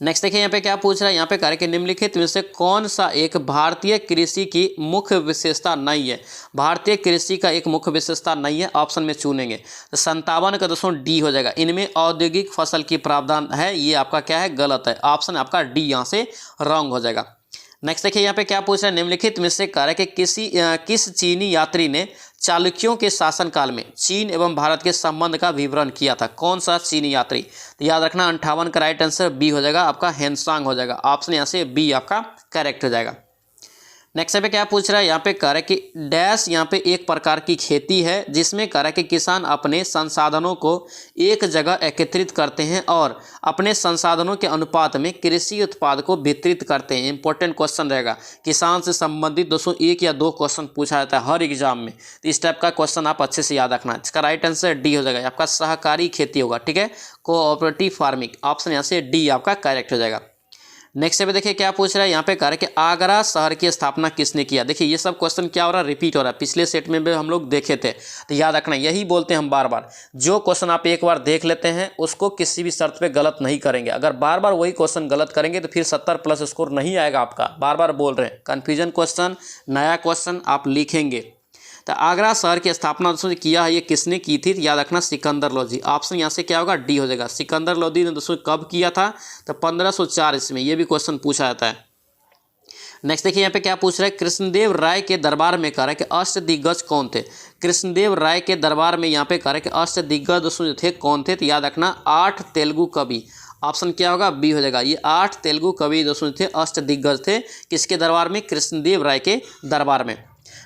नेक्स्ट देखिए यहाँ पे क्या पूछ रहा है यहाँ पे, कह रहा है कि निम्नलिखित में से कौन सा एक भारतीय कृषि की मुख्य विशेषता नहीं है। भारतीय कृषि का एक मुख्य विशेषता नहीं है, ऑप्शन में चुनेंगे तो 57 का दोस्तों डी हो जाएगा। इनमें औद्योगिक फसल की प्रावधान है, ये आपका क्या है, गलत है। ऑप्शन आपका डी यहाँ से रॉन्ग हो जाएगा। नेक्स्ट देखिए यहाँ पे क्या पूछ रहा है, निम्नलिखित में से कह रहा है कि किस चीनी यात्री ने चालुक्यों के शासनकाल में चीन एवं भारत के संबंध का विवरण किया था। कौन सा चीनी यात्री, तो याद रखना 58 का राइट आंसर बी हो जाएगा आपका, हेनसांग हो जाएगा। ऑप्शन यहाँ से बी आपका करेक्ट हो जाएगा। नेक्स्ट पे क्या पूछ रहा है यहाँ पे, कह रहा है कि डैश यहाँ पे एक प्रकार की खेती है जिसमें कह रहा है कि किसान अपने संसाधनों को एक जगह एकत्रित करते हैं और अपने संसाधनों के अनुपात में कृषि उत्पाद को वितरित करते हैं। इंपॉर्टेंट क्वेश्चन रहेगा, किसान से संबंधित दोस्तों 1 या 2 क्वेश्चन पूछा जाता है हर एग्जाम में, तो इस टाइप का क्वेश्चन आप अच्छे से याद रखना। इसका राइट आंसर डी हो जाएगा, आपका सहकारी खेती होगा, ठीक है, कोऑपरेटिव फार्मिंग। ऑप्शन यहाँ से डी आपका करेक्ट हो जाएगा। नेक्स्ट पे देखिए क्या पूछ रहा है यहाँ पे, कह रहा है कि आगरा शहर की स्थापना किसने किया। देखिए ये सब क्वेश्चन क्या हो रहा है, रिपीट हो रहा है, पिछले सेट में भी हम लोग देखे थे, तो याद रखना यही बोलते हैं हम बार बार, जो क्वेश्चन आप एक बार देख लेते हैं उसको किसी भी शर्त पे गलत नहीं करेंगे। अगर बार बार वही क्वेश्चन गलत करेंगे तो फिर 70+ स्कोर नहीं आएगा आपका। बार बार बोल रहे हैं, कन्फ्यूजन क्वेश्चन, नया क्वेश्चन आप लिखेंगे। तो आगरा शहर की स्थापना दोस्तों किया है, ये किसने की थी, याद रखना सिकंदर लोधी। ऑप्शन यहाँ से क्या होगा, डी हो जाएगा। सिकंदर लोधी ने दोस्तों कब किया था, तो 1504 ईस्वी में, ये भी क्वेश्चन पूछा जाता है। नेक्स्ट देखिए यहाँ पे क्या पूछ रहा है, कृष्णदेव राय के दरबार में कह रहा है कि अष्टदिग्गज कौन थे। कृष्णदेव राय के दरबार में यहाँ पे कह रहा है कि अष्टदिग्गज दोस्तों जो थे कौन थे, तो याद रखना 8 तेलुगु कवि। ऑप्शन क्या होगा, बी हो जाएगा। ये 8 तेलुगु कवि दोस्तों थे, अष्टदिग्गज थे, किसके दरबार में, कृष्णदेव राय के दरबार में।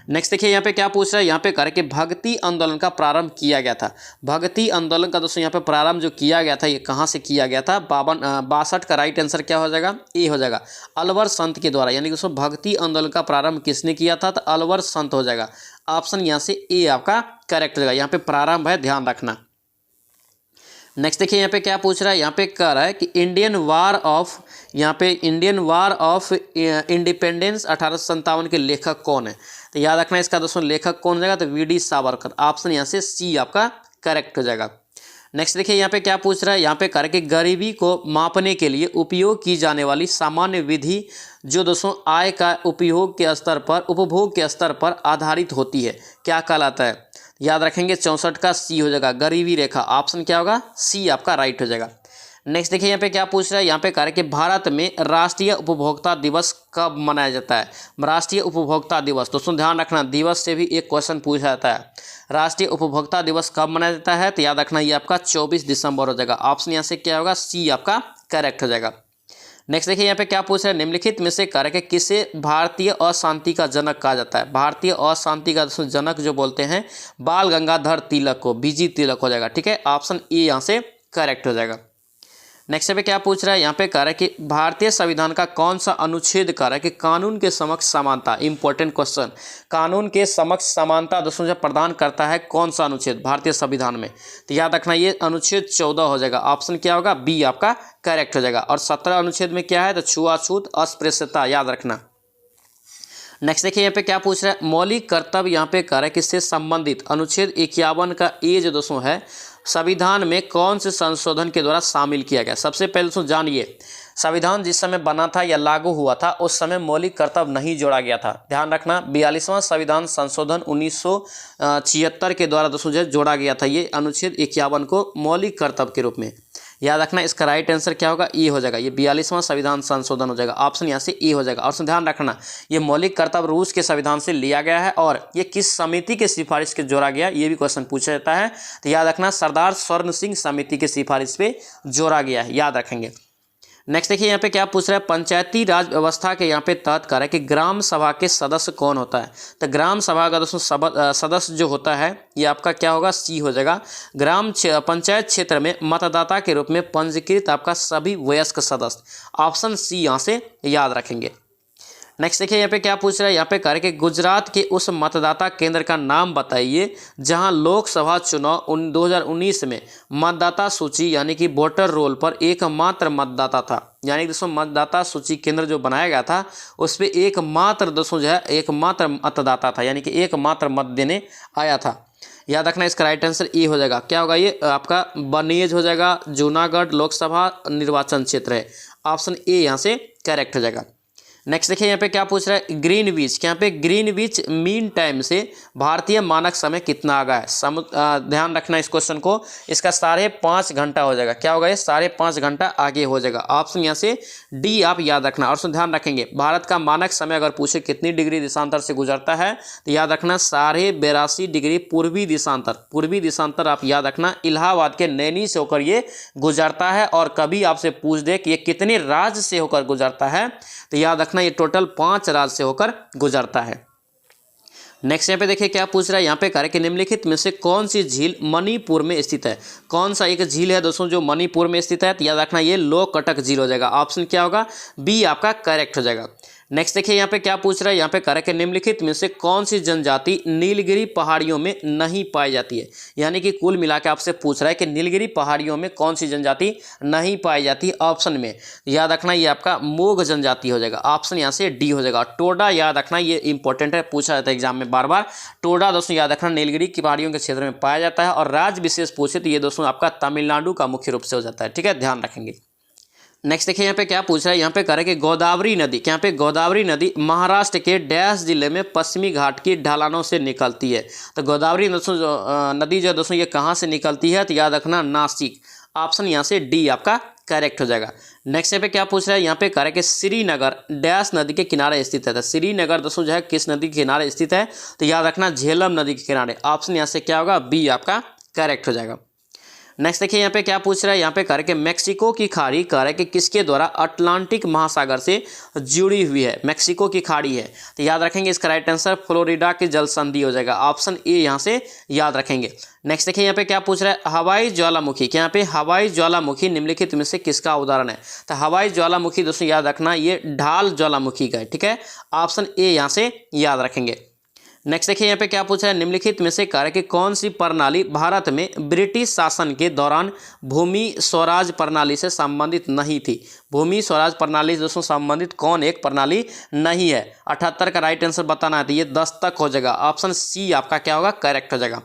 नेक्स्ट देखिए यहाँ पे क्या पूछ रहा है यहाँ पे, कह रहा है कि भक्ति आंदोलन का प्रारंभ किया गया था। भक्ति आंदोलन का दोस्तों यहाँ पे प्रारंभ जो किया गया था, ये कहाँ से किया गया था, 62 का राइट आंसर क्या हो जाएगा, ए हो जाएगा, अलवर संत के द्वारा। यानी कि दोस्तों भक्ति आंदोलन का प्रारंभ किसने किया था, तो अलवर संत हो जाएगा। ऑप्शन यहाँ से ए आपका करेक्ट हो जाएगा, यहाँ पे प्रारंभ है, ध्यान रखना। नेक्स्ट देखिए यहाँ पे क्या पूछ रहा है यहाँ पे, कह रहा है कि इंडियन वार ऑफ इंडिपेंडेंस 1857 के लेखक कौन है, तो याद रखना इसका दोस्तों लेखक कौन हो जाएगा, तो वी.डी. सावरकर। ऑप्शन यहाँ से सी आपका करेक्ट हो जाएगा। नेक्स्ट देखिए यहाँ पे क्या पूछ रहा है यहाँ पे, कह रहा है कि गरीबी को मापने के लिए उपयोग की जाने वाली सामान्य विधि जो दोस्तों आय का उपभोग के स्तर पर आधारित होती है, क्या कहलाता है, याद रखेंगे 64 का सी हो जाएगा, गरीबी रेखा। ऑप्शन क्या होगा, सी आपका राइट हो जाएगा। नेक्स्ट देखिए यहाँ पे क्या पूछ रहा है यहाँ पे, कह रहा है कि भारत में राष्ट्रीय उपभोक्ता दिवस कब मनाया जाता है। राष्ट्रीय उपभोक्ता दिवस दोस्तों ध्यान रखना, दिवस से भी एक क्वेश्चन पूछा जाता है। राष्ट्रीय उपभोक्ता दिवस कब मनाया जाता है, तो याद रखना ये आपका 24 दिसंबर हो जाएगा। ऑप्शन यहाँ से क्या होगा, सी आपका करेक्ट हो जाएगा। नेक्स्ट देखिए यहाँ पे क्या पूछ रहा है, निम्नलिखित में से कह रहा है कि किसे भारतीय अशांति का जनक कहा जाता है। भारतीय अशांति का जनक जो बोलते हैं बाल गंगाधर तिलक को, बीजी तिलक हो जाएगा, ठीक है। ऑप्शन ए यहाँ से करेक्ट हो जाएगा। नेक्स्ट पे क्या पूछ रहा है यहाँ पे, कह रहा है कि भारतीय संविधान का कौन सा अनुच्छेद कह रहा है कि कानून के समक्ष समानता। इंपॉर्टेंट क्वेश्चन, कानून के समक्ष समानता दोस्तों जब प्रदान करता है कौन सा अनुच्छेद भारतीय संविधान में, तो याद रखना ये अनुच्छेद 14 हो जाएगा। ऑप्शन क्या होगा, बी आपका करेक्ट हो जाएगा। और 17 अनुच्छेद में क्या है, तो छुआछूत अस्पृश्यता, याद रखना। नेक्स्ट देखिए यहाँ पे क्या पूछ रहा है, मौलिक कर्तव्य यहाँ पे कह रहा है किससे संबंधित। अनुच्छेद 51 का ए जो दोस्तों है संविधान में कौन से संशोधन के द्वारा शामिल किया गया? सबसे पहले दोस्तों जानिए, संविधान जिस समय बना था या लागू हुआ था उस समय मौलिक कर्तव्य नहीं जोड़ा गया था। ध्यान रखना, 42वां संविधान संशोधन 1976 के द्वारा दोस्तों जो जोड़ा गया था ये अनुच्छेद 51 को मौलिक कर्तव्य के रूप में। याद रखना, इसका राइट आंसर क्या होगा? ई हो जाएगा। ये 42वां संविधान संशोधन हो जाएगा, ऑप्शन यहाँ से ई हो जाएगा। और ध्यान रखना, ये मौलिक कर्तव्य रूस के संविधान से लिया गया है और ये किस समिति के सिफारिश के जोड़ा गया, ये भी क्वेश्चन पूछा जाता है। तो याद रखना, सरदार स्वर्ण सिंह समिति के सिफारिश पे जोड़ा गया है, याद रखेंगे। नेक्स्ट देखिए यहाँ पे क्या पूछ रहा है, पंचायती राज व्यवस्था के यहाँ पे तहत कर है कि ग्राम सभा के सदस्य कौन होता है? तो ग्राम सभा का दोस्तों सदस्य जो होता है ये आपका क्या होगा? सी हो जाएगा। पंचायत क्षेत्र में मतदाता के रूप में पंजीकृत आपका सभी वयस्क सदस्य, ऑप्शन सी यहाँ से याद रखेंगे। नेक्स्ट देखिए यहाँ पे क्या पूछ रहा है, यहाँ पे कह रहे कि गुजरात के उस मतदाता केंद्र का नाम बताइए जहां लोकसभा चुनाव 2019 में मतदाता सूची यानी कि वोटर रोल पर एकमात्र मतदाता था। यानी दोस्तों मतदाता सूची केंद्र जो बनाया गया था उस पर एकमात्र दोस्तों जो है एकमात्र मतदाता था, यानी कि एकमात्र मत देने आया था। याद रखना, इसका राइट आंसर ए हो जाएगा। क्या होगा? ये आपका बनिएज हो जाएगा, जूनागढ़ लोकसभा निर्वाचन क्षेत्र है, ऑप्शन ए यहाँ से करेक्ट हो जाएगा। नेक्स्ट देखिए यहाँ पे क्या पूछ रहा है, ग्रीनविच, यहाँ पे ग्रीनविच मीन टाइम से भारतीय मानक समय कितना आगा है? ध्यान रखना इस क्वेश्चन को, इसका 5.5 घंटा हो जाएगा। क्या होगा? ये 5.5 घंटा आगे हो जाएगा, ऑप्शन यहाँ से डी आप याद रखना। और ध्यान रखेंगे, भारत का मानक समय अगर पूछे कितनी डिग्री देशांतर से गुजरता है तो याद रखना 82.5 डिग्री पूर्वी देशांतर आप याद रखना इलाहाबाद के नैनी से होकर ये गुजरता है। और कभी आपसे पूछ दे कि ये कितने राज्य से होकर गुजरता है तो याद रखना ये टोटल 5 राज्य से होकर गुजरता है। नेक्स्ट यहाँ पे देखिए क्या पूछ रहा है, यहाँ पे कह रहे कि निम्नलिखित में से कौन सी झील मणिपुर में स्थित है? कौन सा एक झील है दोस्तों जो मणिपुर में स्थित है? तो याद रखना ये लोकटक झील हो जाएगा, ऑप्शन क्या होगा? बी आपका करेक्ट हो जाएगा। नेक्स्ट देखिए यहाँ पे क्या पूछ रहा है, यहाँ पे कह रहे कि निम्नलिखित में से कौन सी जनजाति नीलगिरी पहाड़ियों में नहीं पाई जाती है? यानी कि कुल मिला के आपसे पूछ रहा है कि नीलगिरी पहाड़ियों में कौन सी जनजाति नहीं पाई जाती ऑप्शन में? याद रखना ये आपका मोग जनजाति हो जाएगा, ऑप्शन यहाँ से डी हो जाएगा। टोडा याद रखना, ये इंपॉर्टेंट है, पूछा जाता है एग्जाम में बार बार। टोडा दोस्तों याद रखना नीलगिरी की पहाड़ियों के क्षेत्र में पाया जाता है। और राज्य विशेष पूछे तो ये दोस्तों आपका तमिलनाडु का मुख्य रूप से हो जाता है, ठीक है, ध्यान रखेंगे। नेक्स्ट देखिए यहाँ पे क्या पूछ रहा है, यहाँ पे कह रहे कि गोदावरी नदी, यहाँ पे गोदावरी नदी महाराष्ट्र के डैश जिले में पश्चिमी घाट की ढलानों से निकलती है। तो गोदावरी नदी जो दोस्तों ये कहाँ से निकलती है? तो याद रखना नासिक, ऑप्शन यहाँ से डी आपका करेक्ट हो जाएगा। नेक्स्ट यहाँ पे क्या पूछ रहा है, यहाँ पे कह रहे कि श्रीनगर डैश नदी के किनारे स्थित है। तो श्रीनगर दोस्तों जो है किस नदी के किनारे स्थित है? तो याद रखना झेलम नदी के किनारे, ऑप्शन यहाँ से क्या होगा? बी आपका करेक्ट हो जाएगा। नेक्स्ट देखिए यहाँ पे क्या पूछ रहा है, यहाँ पे कह रहे कि मेक्सिको की खाड़ी कह रहे कि किसके द्वारा अटलांटिक महासागर से जुड़ी हुई है? मेक्सिको की खाड़ी है, तो याद रखेंगे इसका राइट आंसर फ्लोरिडा की जल संधि हो जाएगा, ऑप्शन ए यहाँ से याद रखेंगे। नेक्स्ट देखिए यहाँ पे क्या पूछ रहा है, हवाई ज्वालामुखी, क्या यहाँ पे हवाई ज्वालामुखी निम्नलिखित में से किसका उदाहरण है? तो हवाई ज्वालामुखी दोस्तों याद रखना ये ढाल ज्वालामुखी का है, ठीक है, ऑप्शन ए यहाँ से याद रखेंगे। नेक्स्ट देखिए यहाँ पे क्या पूछा है, निम्नलिखित में से कार्य कि कौन सी प्रणाली भारत में ब्रिटिश शासन के दौरान भूमि स्वराज प्रणाली से संबंधित नहीं थी? भूमि स्वराज प्रणाली दोस्तों संबंधित कौन एक प्रणाली नहीं है? 78 का राइट आंसर बताना है, तो ये 10 तक हो जाएगा, ऑप्शन सी आपका क्या होगा? करेक्ट हो जाएगा।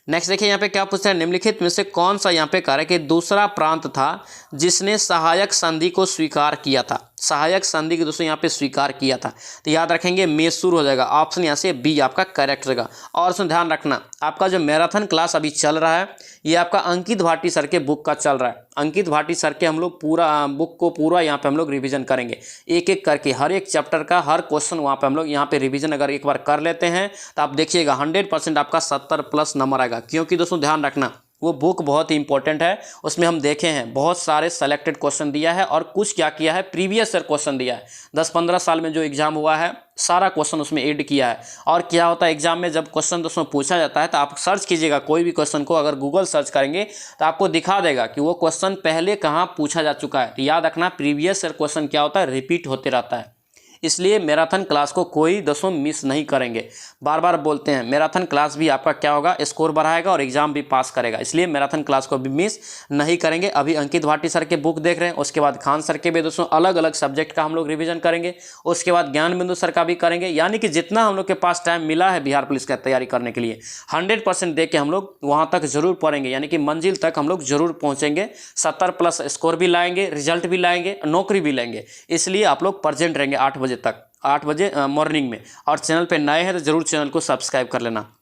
नेक्स्ट देखिए यहाँ पे क्या पूछा है, निम्नलिखित में से कौन सा यहाँ पे कार्य कि दूसरा प्रांत था जिसने सहायक संधि को स्वीकार किया था? सहायक संधि को दोस्तों यहाँ पे स्वीकार किया था, तो याद रखेंगे मैसूर हो जाएगा, ऑप्शन यहाँ से बी आपका करेक्ट हो जाएगा। और उसमें ध्यान रखना आपका जो मैराथन क्लास अभी चल रहा है ये आपका अंकित भाटी सर के बुक का चल रहा है। अंकित भाटी सर के हम लोग पूरा बुक को पूरा यहाँ पे हम लोग रिवीजन करेंगे, एक एक करके हर एक चैप्टर का हर क्वेश्चन वहाँ पे हम लोग यहाँ पे रिवीजन अगर एक बार कर लेते हैं तो आप देखिएगा 100% आपका 70+ नंबर आएगा। क्योंकि दोस्तों ध्यान रखना वो बुक बहुत ही इंपॉर्टेंट है, उसमें हम देखे हैं बहुत सारे सेलेक्टेड क्वेश्चन दिया है और कुछ क्या किया है प्रीवियस ईयर क्वेश्चन दिया है, 10-15 साल में जो एग्जाम हुआ है सारा क्वेश्चन उसमें ऐड किया है। और क्या होता है एग्जाम में जब क्वेश्चन दोस्तों पूछा जाता है तो आप सर्च कीजिएगा कोई भी क्वेश्चन को, अगर गूगल सर्च करेंगे तो आपको दिखा देगा कि वो क्वेश्चन पहले कहाँ पूछा जा चुका है। तो याद रखना प्रीवियस ईयर क्वेश्चन क्या होता है रिपीट होते रहता है, इसलिए मैराथन क्लास को कोई दोस्तों मिस नहीं करेंगे। बार बार बोलते हैं मैराथन क्लास भी आपका क्या होगा, स्कोर बढ़ाएगा और एग्जाम भी पास करेगा, इसलिए मैराथन क्लास को भी मिस नहीं करेंगे। अभी अंकित भाटी सर के बुक देख रहे हैं, उसके बाद खान सर के भी दोस्तों अलग अलग सब्जेक्ट का हम लोग रिवीजन करेंगे, उसके बाद ज्ञान बिंदु सर का भी करेंगे। यानी कि जितना हम लोग के पास टाइम मिला है बिहार पुलिस का तैयारी करने के लिए 100% दे के हम लोग वहाँ तक जरूर पढ़ेंगे, यानी कि मंजिल तक हम लोग जरूर पहुँचेंगे, 70+ स्कोर भी लाएंगे, रिजल्ट भी लाएंगे, नौकरी भी लेंगे। इसलिए आप लोग प्रेजेंट रहेंगे 8 बजे तक, 8 बजे मॉर्निंग में। और चैनल पे नए हैं तो जरूर चैनल को सब्सक्राइब कर लेना।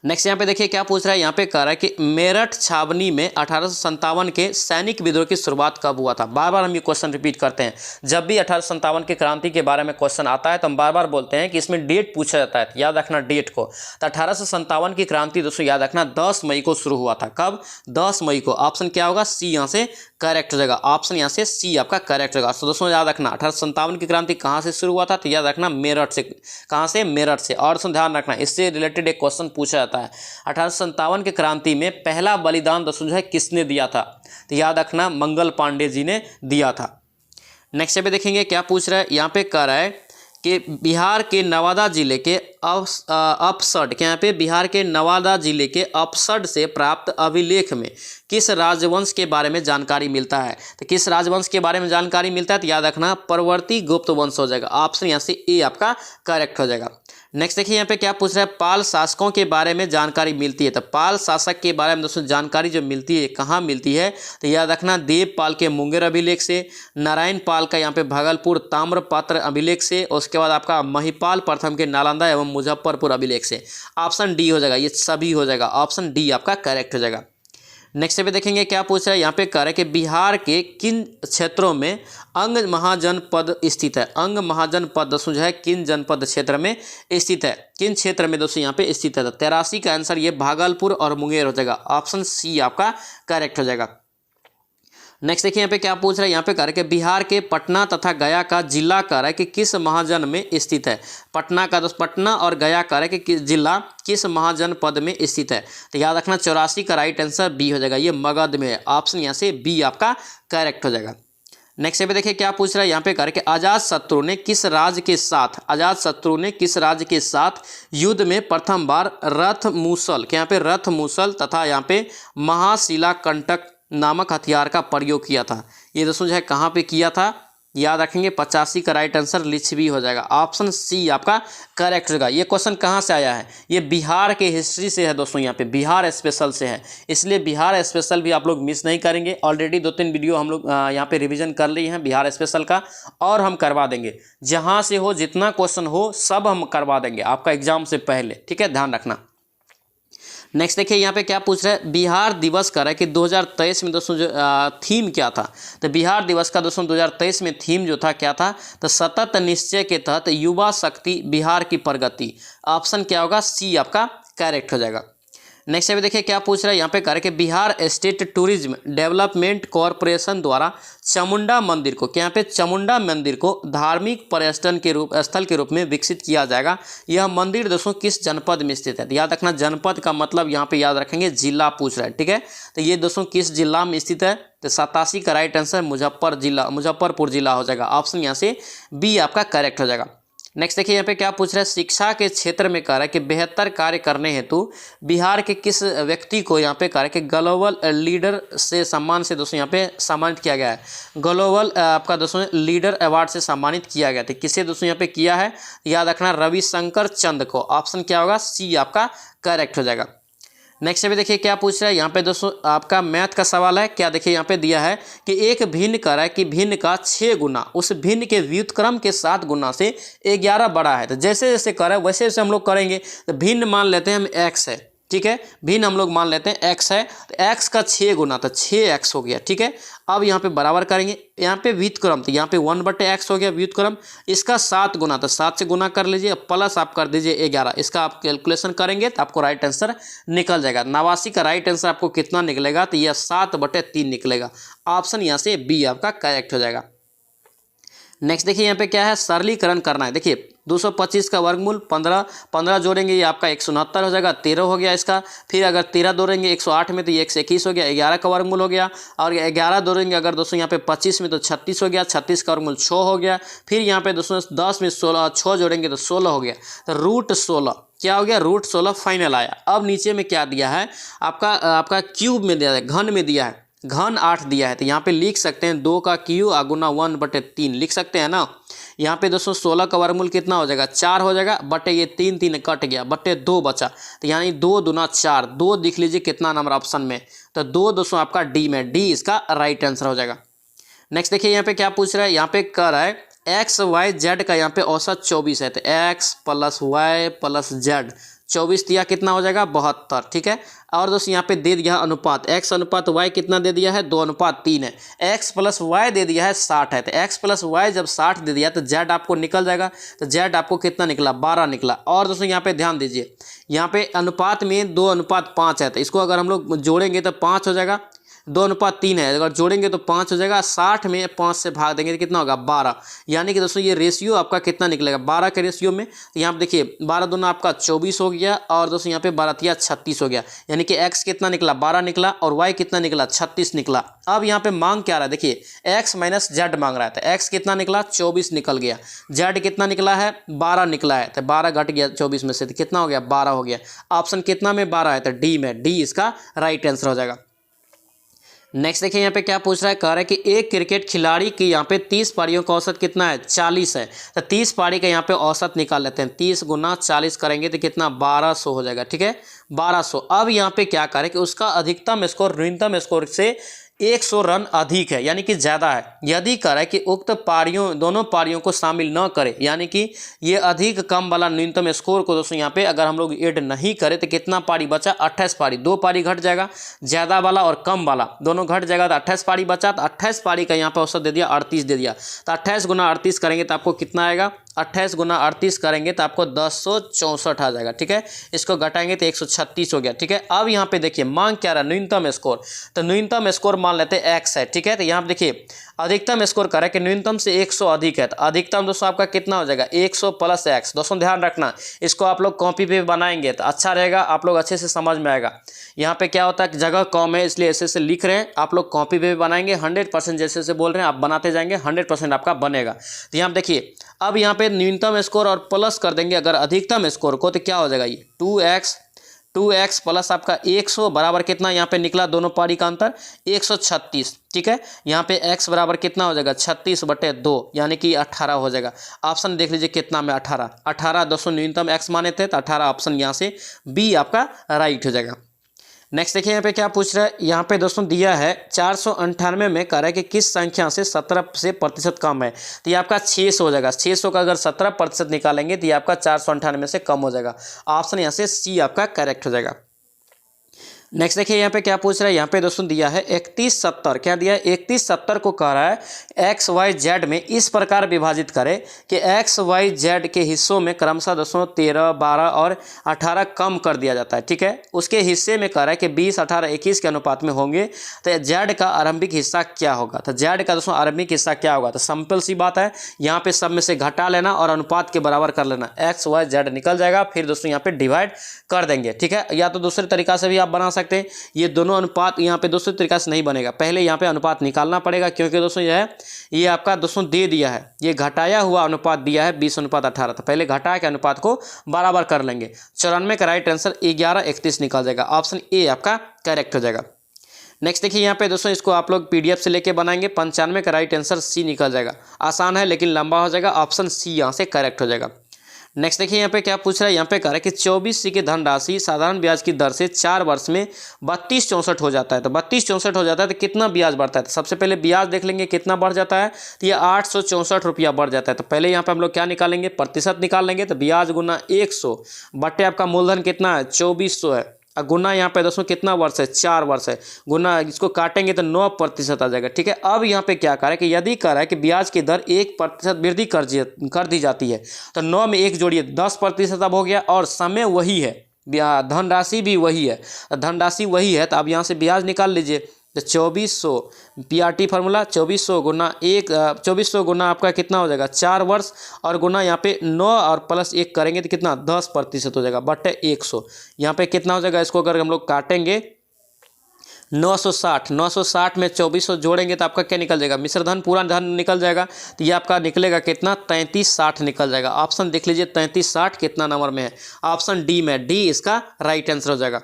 नेक्स्ट यहाँ पे देखिए क्या पूछ रहा है, यहाँ पे कह रहा है कि मेरठ छावनी में 1857 के सैनिक विद्रोह की शुरुआत कब हुआ था। बार बार हम ये क्वेश्चन रिपीट करते हैं, जब भी 1857 की क्रांति के बारे में क्वेश्चन आता है तो हम बार बार बोलते हैं कि इसमें डेट पूछा जाता है, याद रखना डेट को। तो 1857 की क्रांति दोस्तों याद रखना 10 मई को शुरू हुआ था। कब? 10 मई को। ऑप्शन क्या होगा? सी यहाँ से करेक्ट हो जाएगा, ऑप्शन यहाँ से सी आपका करेक्ट होगा। तो दोस्तों याद रखना 1857 की क्रांति कहाँ से शुरू हुआ था, तो याद रखना मेरठ से। कहाँ से? मेरठ से। और दोस्तों ध्यान रखना इससे रिलेटेड एक क्वेश्चन पूछा जाता है, 1857 की क्रांति में पहला बलिदान दोस्तों जो है किसने दिया था, तो याद रखना मंगल पांडे जी ने दिया था। नेक्स्ट पे देखेंगे क्या पूछ रहा है, यहाँ पे कह रहा है कि बिहार के नवादा जिले के अपसड के यहाँ पे बिहार के नवादा जिले के अपसड से प्राप्त अभिलेख में किस राजवंश के बारे में जानकारी मिलता है। तो किस राजवंश के बारे में जानकारी मिलता है, तो याद रखना परवर्ती गुप्त वंश हो जाएगा। ऑप्शन यहाँ से ए आपका करेक्ट हो जाएगा। नेक्स्ट देखिए यहाँ पे क्या पूछ रहा है, पाल शासकों के बारे में जानकारी मिलती है। तो पाल शासक के बारे में दोस्तों जानकारी जो मिलती है कहाँ मिलती है, तो याद रखना देवपाल के मुंगेर अभिलेख से, नारायण पाल का यहाँ पे भागलपुर ताम्रपत्र अभिलेख से, उसके बाद आपका महिपाल प्रथम के नालंदा एवं मुजफ्फरपुर अभिलेख से। ऑप्शन डी हो जाएगा, ये सभी हो जाएगा, ऑप्शन डी आपका करेक्ट हो जाएगा। नेक्स्ट पे देखेंगे क्या पूछ रहा है, यहाँ पे कह रहा है कि बिहार के किन क्षेत्रों में अंग महाजनपद स्थित है। अंग महाजनपद दोस्तों जो है किन जनपद क्षेत्र में स्थित है, किन क्षेत्र में दोस्तों यहाँ पे स्थित है। तो 83 का आंसर ये भागलपुर और मुंगेर हो जाएगा, ऑप्शन सी आपका करेक्ट हो जाएगा। नेक्स्ट देखिए यहाँ पे क्या पूछ रहा है, यहाँ पे कह रहा है कि बिहार के पटना तथा गया का जिला कह रहा है कि किस महाजन में स्थित है। पटना का दोस्त पटना और गया कह रहा है कि जिला किस महाजनपद में स्थित है। तो याद रखना 84 का राइट आंसर बी हो जाएगा, ये मगध में है, ऑप्शन यहाँ से बी आपका करेक्ट हो जाएगा। नेक्स्ट पे देखिए क्या पूछ रहा है, यहाँ पे करके अजातशत्रु ने किस राज्य के साथ युद्ध में प्रथम बार रथ मूसल के यहाँ पे रथ मूसल तथा यहाँ पे महाशिला कंटक नामक हथियार का प्रयोग किया था। ये दोस्तों जो है कहाँ पे किया था, याद रखेंगे 85 का राइट आंसर लिच्छवी हो जाएगा, ऑप्शन सी आपका करेक्ट होगा। ये क्वेश्चन कहाँ से आया है, ये बिहार के हिस्ट्री से है दोस्तों, यहाँ पे बिहार स्पेशल से है, इसलिए बिहार स्पेशल भी आप लोग मिस नहीं करेंगे। ऑलरेडी 2-3 वीडियो हम लोग यहाँ पे रिवीजन कर लिए हैं बिहार स्पेशल का, और हम करवा देंगे जहाँ से हो, जितना क्वेश्चन हो सब हम करवा देंगे आपका एग्जाम से पहले, ठीक है, ध्यान रखना। नेक्स्ट देखिए यहाँ पे क्या पूछ रहा है, बिहार दिवस का है कि 2023 में दोस्तों जो थीम क्या था। तो बिहार दिवस का दोस्तों 2023 में थीम जो था क्या था, तो सतत निश्चय के तहत युवा शक्ति बिहार की प्रगति। ऑप्शन क्या होगा, सी आपका करेक्ट हो जाएगा। नेक्स्ट पे देखिए क्या पूछ रहा है, यहाँ पे कह रहा है कि Bihar state tourism development corporation द्वारा चामुंडा मंदिर को यहाँ पे चामुंडा मंदिर को धार्मिक पर्यटन के स्थल के रूप में विकसित किया जाएगा। यह मंदिर दोस्तों किस जनपद में स्थित है। तो याद रखना जनपद का मतलब यहाँ पे याद रखेंगे जिला पूछ रहा है, ठीक है। तो ये दोस्तों किस जिला में स्थित है, तो 87 का राइट आंसर मुजफ्फरपुर जिला हो जाएगा, ऑप्शन यहाँ से बी आपका करेक्ट हो जाएगा। नेक्स्ट देखिए यहाँ पे क्या पूछ रहा है, शिक्षा के क्षेत्र में कह रहा है कि बेहतर कार्य करने हेतु बिहार के किस व्यक्ति को यहाँ पे कह रहा है कि ग्लोबल लीडर से सम्मान से दोस्तों यहाँ पे सम्मानित किया गया है। ग्लोबल आपका दोस्तों लीडर अवार्ड से सम्मानित किया गया था, किसे दोस्तों यहाँ पे किया है, याद रखना रविशंकर चंद को। ऑप्शन क्या होगा, सी आपका करेक्ट हो जाएगा। नेक्स्ट पे देखिए क्या पूछ रहा है, यहाँ पे दोस्तों आपका मैथ का सवाल है। क्या देखिए यहाँ पे दिया है कि एक भिन्न कह रहा है कि भिन्न का 6 गुना उस भिन्न के व्युत्क्रम के 7 गुना से 11 बड़ा है। तो जैसे जैसे कर रहा है वैसे वैसे हम लोग करेंगे। तो भिन्न मान लेते हैं हम x है, ठीक है, भिन्न हम लोग मान लेते हैं x है, तो x का 6 गुना तो 6x हो गया, ठीक है। अब यहाँ पे बराबर करेंगे, यहाँ पे व्युत्क्रम तो यहाँ पे 1/x हो गया व्युत्क्रम, इसका 7 गुना तो 7 से गुना कर लीजिए, प्लस आप कर दीजिए 11। इसका आप कैलकुलेशन करेंगे तो आपको राइट आंसर निकल जाएगा। 89 का राइट आंसर आपको कितना निकलेगा, तो यह 7/3 निकलेगा, ऑप्शन यहाँ से बी आपका करेक्ट हो जाएगा। नेक्स्ट देखिए यहाँ पे क्या है, सरलीकरण करना है। देखिए 225 का वर्गमूल 15, 15 जोड़ेंगे ये आपका 169 हो जाएगा, 13 हो गया इसका। फिर अगर 13 जोड़ेंगे 108 में तो ये 121 हो गया, 11 का वर्गमूल हो गया। और 11 जोड़ेंगे अगर दोस्तों यहाँ पे 25 में तो 36 हो गया, 36 का वर्गमूल 6 हो गया। फिर यहाँ पे दोस्तों 10 में 6 जोड़ेंगे तो 16 हो गया, तो रूट 16 क्या हो गया, रूट 16 फाइनल आया। अब नीचे में क्या दिया है आपका क्यूब में दिया है, घन में दिया है, घन 8 दिया है। तो यहाँ पे लिख सकते हैं 2 का क्यू गुना 1/3 लिख सकते हैं ना। यहाँ पे दोस्तों 16 का वर्गमूल कितना हो जाएगा, 4 हो जाएगा, बटे ये 3 3 कट गया, बटे 2 बचा। तो यानी 2 दूना 4, 2 दिख लीजिए कितना नंबर ऑप्शन में, तो 2 दोस्तों आपका डी में, डी इसका राइट आंसर हो जाएगा। नेक्स्ट देखिए यहाँ पे क्या पूछ रहा है, यहाँ पे कह रहा है एक्स वाई जेड का यहाँ पे औसत 24 है। तो X plus Y plus Z 24 दिया कितना हो जाएगा, 72। ठीक है। और दोस्तों यहाँ पे दे दिया है अनुपात, x अनुपात y कितना दे दिया है, 2:3 है। x प्लस वाई दे दिया है 60 है। तो x प्लस वाई जब 60 दे दिया तो z आपको निकल जाएगा। तो z आपको कितना निकला, 12 निकला। और दोस्तों यहाँ पे ध्यान दीजिए, यहाँ पे अनुपात में 2:5 है। तो इसको अगर हम लोग जोड़ेंगे तो 5 हो जाएगा, 2:3 है, अगर जोड़ेंगे तो 5 हो जाएगा। 60 में 5 से भाग देंगे तो कितना होगा, 12। यानी कि दोस्तों ये रेशियो आपका कितना निकलेगा, 12 के रेशियो में। तो यहाँ पे देखिए 12 दूना आपका 24 हो गया, और दोस्तों यहाँ पे 12 36 हो गया। यानी कि x कितना निकला, 12 निकला, और y कितना निकला, 36 निकला। अब यहाँ पे मांग क्या रहा है, देखिए x माइनस जेड मांग रहा है। तो x कितना निकला, 24 निकल गया। z कितना निकला है, 12 निकला है। तो 12 घट गया 24 में से, तो कितना हो गया, 12 हो गया। ऑप्शन कितना में, 12 है, तो डी में, डी इसका राइट आंसर हो जाएगा। नेक्स्ट देखिए यहाँ पे क्या पूछ रहा है, कह रहा है कि एक क्रिकेट खिलाड़ी की यहाँ पे 30 पारियों का औसत कितना है, 40 है। तो 30 पारी का यहाँ पे औसत निकाल लेते हैं। 30 गुना 40 करेंगे तो कितना, 1200 हो जाएगा। ठीक है, 1200। अब यहाँ पे क्या करें कि उसका अधिकतम स्कोर न्यूनतम स्कोर से 100 रन अधिक है, यानी कि ज़्यादा है। यदि करे कि उक्त पारियों, दोनों पारियों को शामिल न करें, यानी कि ये अधिक कम वाला न्यूनतम स्कोर को दोस्तों यहाँ पे अगर हम लोग ऐड नहीं करें तो कितना पारी बचा, 28 पारी। 2 पारी घट जाएगा, ज़्यादा वाला और कम वाला दोनों घट जाएगा, तो 28 पारी बचा। तो 28 पारी का यहाँ पे औसत दे दिया 38 दे दिया। तो 28 गुना 38 करेंगे तो आपको कितना आएगा, 28 गुना 38 करेंगे तो आपको 1064 आ जाएगा। ठीक है, इसको घटाएंगे तो 136 हो गया। ठीक है, अब यहाँ पे देखिए मांग क्या रहा, न्यूनतम स्कोर। तो न्यूनतम स्कोर मान लेते हैं x है। ठीक है, तो यहाँ पे देखिए अधिकतम स्कोर करें कि न्यूनतम से 100 अधिक है। तो अधिकतम दोस्तों आपका कितना हो जाएगा, 100 प्लस x। दोस्तों ध्यान रखना, इसको आप लोग कॉपी पे बनाएंगे तो अच्छा रहेगा, आप लोग अच्छे से समझ में आएगा। यहाँ पे क्या होता है, जगह कम है इसलिए ऐसे से लिख रहे हैं, आप लोग कॉपी पे बनाएंगे। 100% जैसे से बोल रहे हैं आप बनाते जाएंगे, 100% आपका बनेगा। तो यहाँ देखिए अब यहाँ पे न्यूनतम स्कोर और प्लस कर देंगे अगर अधिकतम स्कोर को, तो क्या हो जाएगा, ये 2x प्लस आपका 100 बराबर कितना यहाँ पे निकला, दोनों पारी का अंतर 136। ठीक है, यहाँ पे x बराबर कितना हो जाएगा, 36/2 यानी कि 18 हो जाएगा। ऑप्शन देख लीजिए कितना में, 18 दोस्तों न्यूनतम x माने थे, तो 18 ऑप्शन यहाँ से बी आपका राइट हो जाएगा। नेक्स्ट देखिए यहाँ पे क्या पूछ रहा है, यहाँ पे दोस्तों दिया है 498 में कह रहा है कि किस संख्या से 17 से प्रतिशत कम है। तो ये आपका 600 हो जाएगा। 600 का अगर 17% निकालेंगे तो ये आपका 498 से कम हो जाएगा। ऑप्शन यहाँ से सी आपका करेक्ट हो जाएगा। नेक्स्ट देखिए यहाँ पे क्या पूछ रहा है, यहाँ पे दोस्तों दिया है 3170। क्या दिया है, 3170 को कह रहा है एक्स वाई जेड में इस प्रकार विभाजित करें कि एक्स वाई जेड के हिस्सों में क्रमशः दोस्तों 13, 12 और 18 कम कर दिया जाता है। ठीक है, उसके हिस्से में कह रहा है कि 20, 18, 21 के अनुपात में होंगे। तो जेड का आरंभिक हिस्सा क्या होगा। तो जेड का दोस्तों आरंभिक हिस्सा क्या होगा, तो सिंपल सी बात है, यहाँ पे सब में से घटा लेना और अनुपात के बराबर कर लेना, एक्स वाई जेड निकल जाएगा। फिर दोस्तों यहाँ पे डिवाइड कर देंगे। ठीक है, या तो दूसरे तरीका से भी आप बना सकते हैं। ये दोनों अनुपात यहाँ पे दूसरे तरीका से नहीं बनेगा, पहले यहाँ पे अनुपात निकालना पड़ेगा, क्योंकि दोस्तों ये आपका दोस्तों दे दिया है, ये घटाया हुआ अनुपात दिया है 20:18। तो पहले घटा के अनुपात को बराबर कर लेंगे। 94 का राइट आंसर 1131 निकल जाएगा। ऑप्शन ए आपका करेक्ट हो जाएगा। नेक्स्ट देखिए यहाँ पे दोस्तों इसको आप लोग PDF से लेके बनाएंगे। 95 का राइट आंसर सी निकल जाएगा। आसान है लेकिन लंबा हो जाएगा। ऑप्शन सी यहाँ से करेक्ट हो जाएगा। नेक्स्ट देखिए यहाँ पे क्या पूछ रहा है, यहाँ पे कह रहा है कि 24C की धनराशि साधारण ब्याज की दर से 4 वर्ष में 3264 हो जाता है। तो 3264 हो जाता है तो कितना ब्याज बढ़ता है। तो सबसे पहले ब्याज देख लेंगे कितना बढ़ जाता है, तो ये 864 रुपया बढ़ जाता है। तो पहले यहाँ पे हम लोग क्या निकालेंगे, प्रतिशत निकाल लेंगे। तो ब्याज गुना 100 बटे आपका मूलधन कितना है, 2400 है, गुना यहाँ पे दोस्तों कितना वर्ष है, 4 वर्ष है, गुना इसको काटेंगे तो 9% आ जाएगा। ठीक है, अब यहाँ पे क्या करें कि यदि कह रहा है कि ब्याज की दर 1% वृद्धि कर दी जाती है, तो 9 में 1 जोड़िए 10% अब हो गया, और समय वही है, धनराशि भी वही है, धनराशि वही है। तो अब यहाँ से ब्याज निकाल लीजिए। तो 2400 PRT फार्मूला 2400 गुना 2400 गुना आपका कितना हो जाएगा 4 वर्ष, और गुना यहाँ पे 9 और प्लस 1 करेंगे तो कितना 10% हो जाएगा बटे 100। यहाँ पे कितना हो जाएगा, इसको अगर हम लोग काटेंगे 960 में 2400 जोड़ेंगे तो आपका क्या निकल जाएगा, मिश्र धन पूरा धन निकल जाएगा। तो ये आपका निकलेगा कितना 3360 निकल जाएगा। ऑप्शन देख लीजिए 3360 कितना नंबर में है, ऑप्शन डी में, डी इसका राइट आंसर हो जाएगा।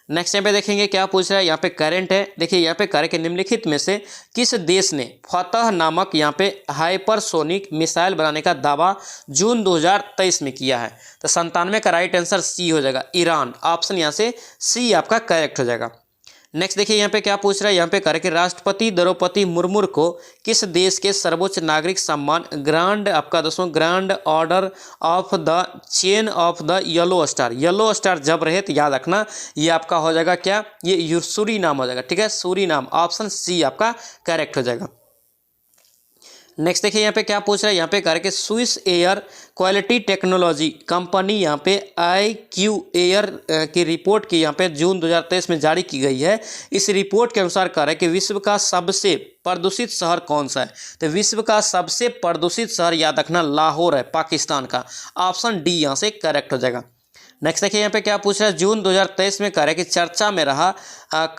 नेक्स्ट यहाँ पे देखेंगे क्या पूछ रहा है, यहाँ पे करंट है। देखिए यहाँ पे करे कि निम्नलिखित में से किस देश ने फतह नामक यहाँ पे हाइपरसोनिक मिसाइल बनाने का दावा जून 2023 में किया है। तो 97 का राइट आंसर सी हो जाएगा, ईरान। ऑप्शन यहाँ से सी आपका करेक्ट हो जाएगा। नेक्स्ट देखिए यहाँ पे क्या पूछ रहा है, यहाँ पे करे कि राष्ट्रपति द्रौपदी मुर्मू को किस देश के सर्वोच्च नागरिक सम्मान ग्रांड आपका दोस्तों grand order of the chain of the yellow star जब रहे तो याद रखना ये आपका हो जाएगा क्या, ये सूरीनाम हो जाएगा। ठीक है, सूरीनाम, ऑप्शन सी आपका करेक्ट हो जाएगा। नेक्स्ट देखिए यहाँ पे क्या पूछ रहा है, यहाँ पे करके Swiss air quality technology company यहाँ पे IQ एयर की रिपोर्ट की यहाँ पे जून 2023 में जारी की गई है। इस रिपोर्ट के अनुसार कह रहा है कि विश्व का सबसे प्रदूषित शहर कौन सा है। तो विश्व का सबसे प्रदूषित शहर याद रखना लाहौर है, पाकिस्तान का। ऑप्शन डी यहाँ से करेक्ट हो जाएगा। नेक्स्ट देखिए यहाँ पे क्या पूछ रहा है, जून 2023 में कह रहा है कि चर्चा में रहा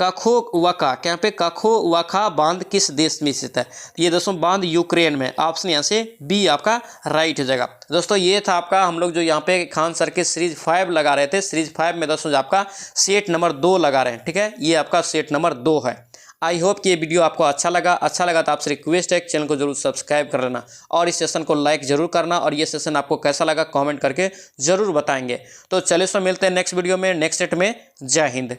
कखोवका, यहाँ पे कखोवका बांध किस देश में स्थित है। ये दोस्तों बांध यूक्रेन में। ऑप्शन यहाँ से बी आपका राइट हो जाएगा। दोस्तों ये था आपका हम लोग जो यहाँ पे खान सर के सीरीज 5 लगा रहे थे। सीरीज 5 में दोस्तों आपका सेट नंबर 2 लगा रहे हैं। ठीक है, ये आपका सेट नंबर 2 है। आई होप कि ये वीडियो आपको अच्छा लगा तो आपसे रिक्वेस्ट है चैनल को जरूर सब्सक्राइब कर लेना और इस सेशन को लाइक जरूर करना, और ये सेशन आपको कैसा लगा कमेंट करके जरूर बताएंगे। तो चलिए सो मिलते हैं नेक्स्ट वीडियो में, नेक्स्ट सेट में। जय हिंद।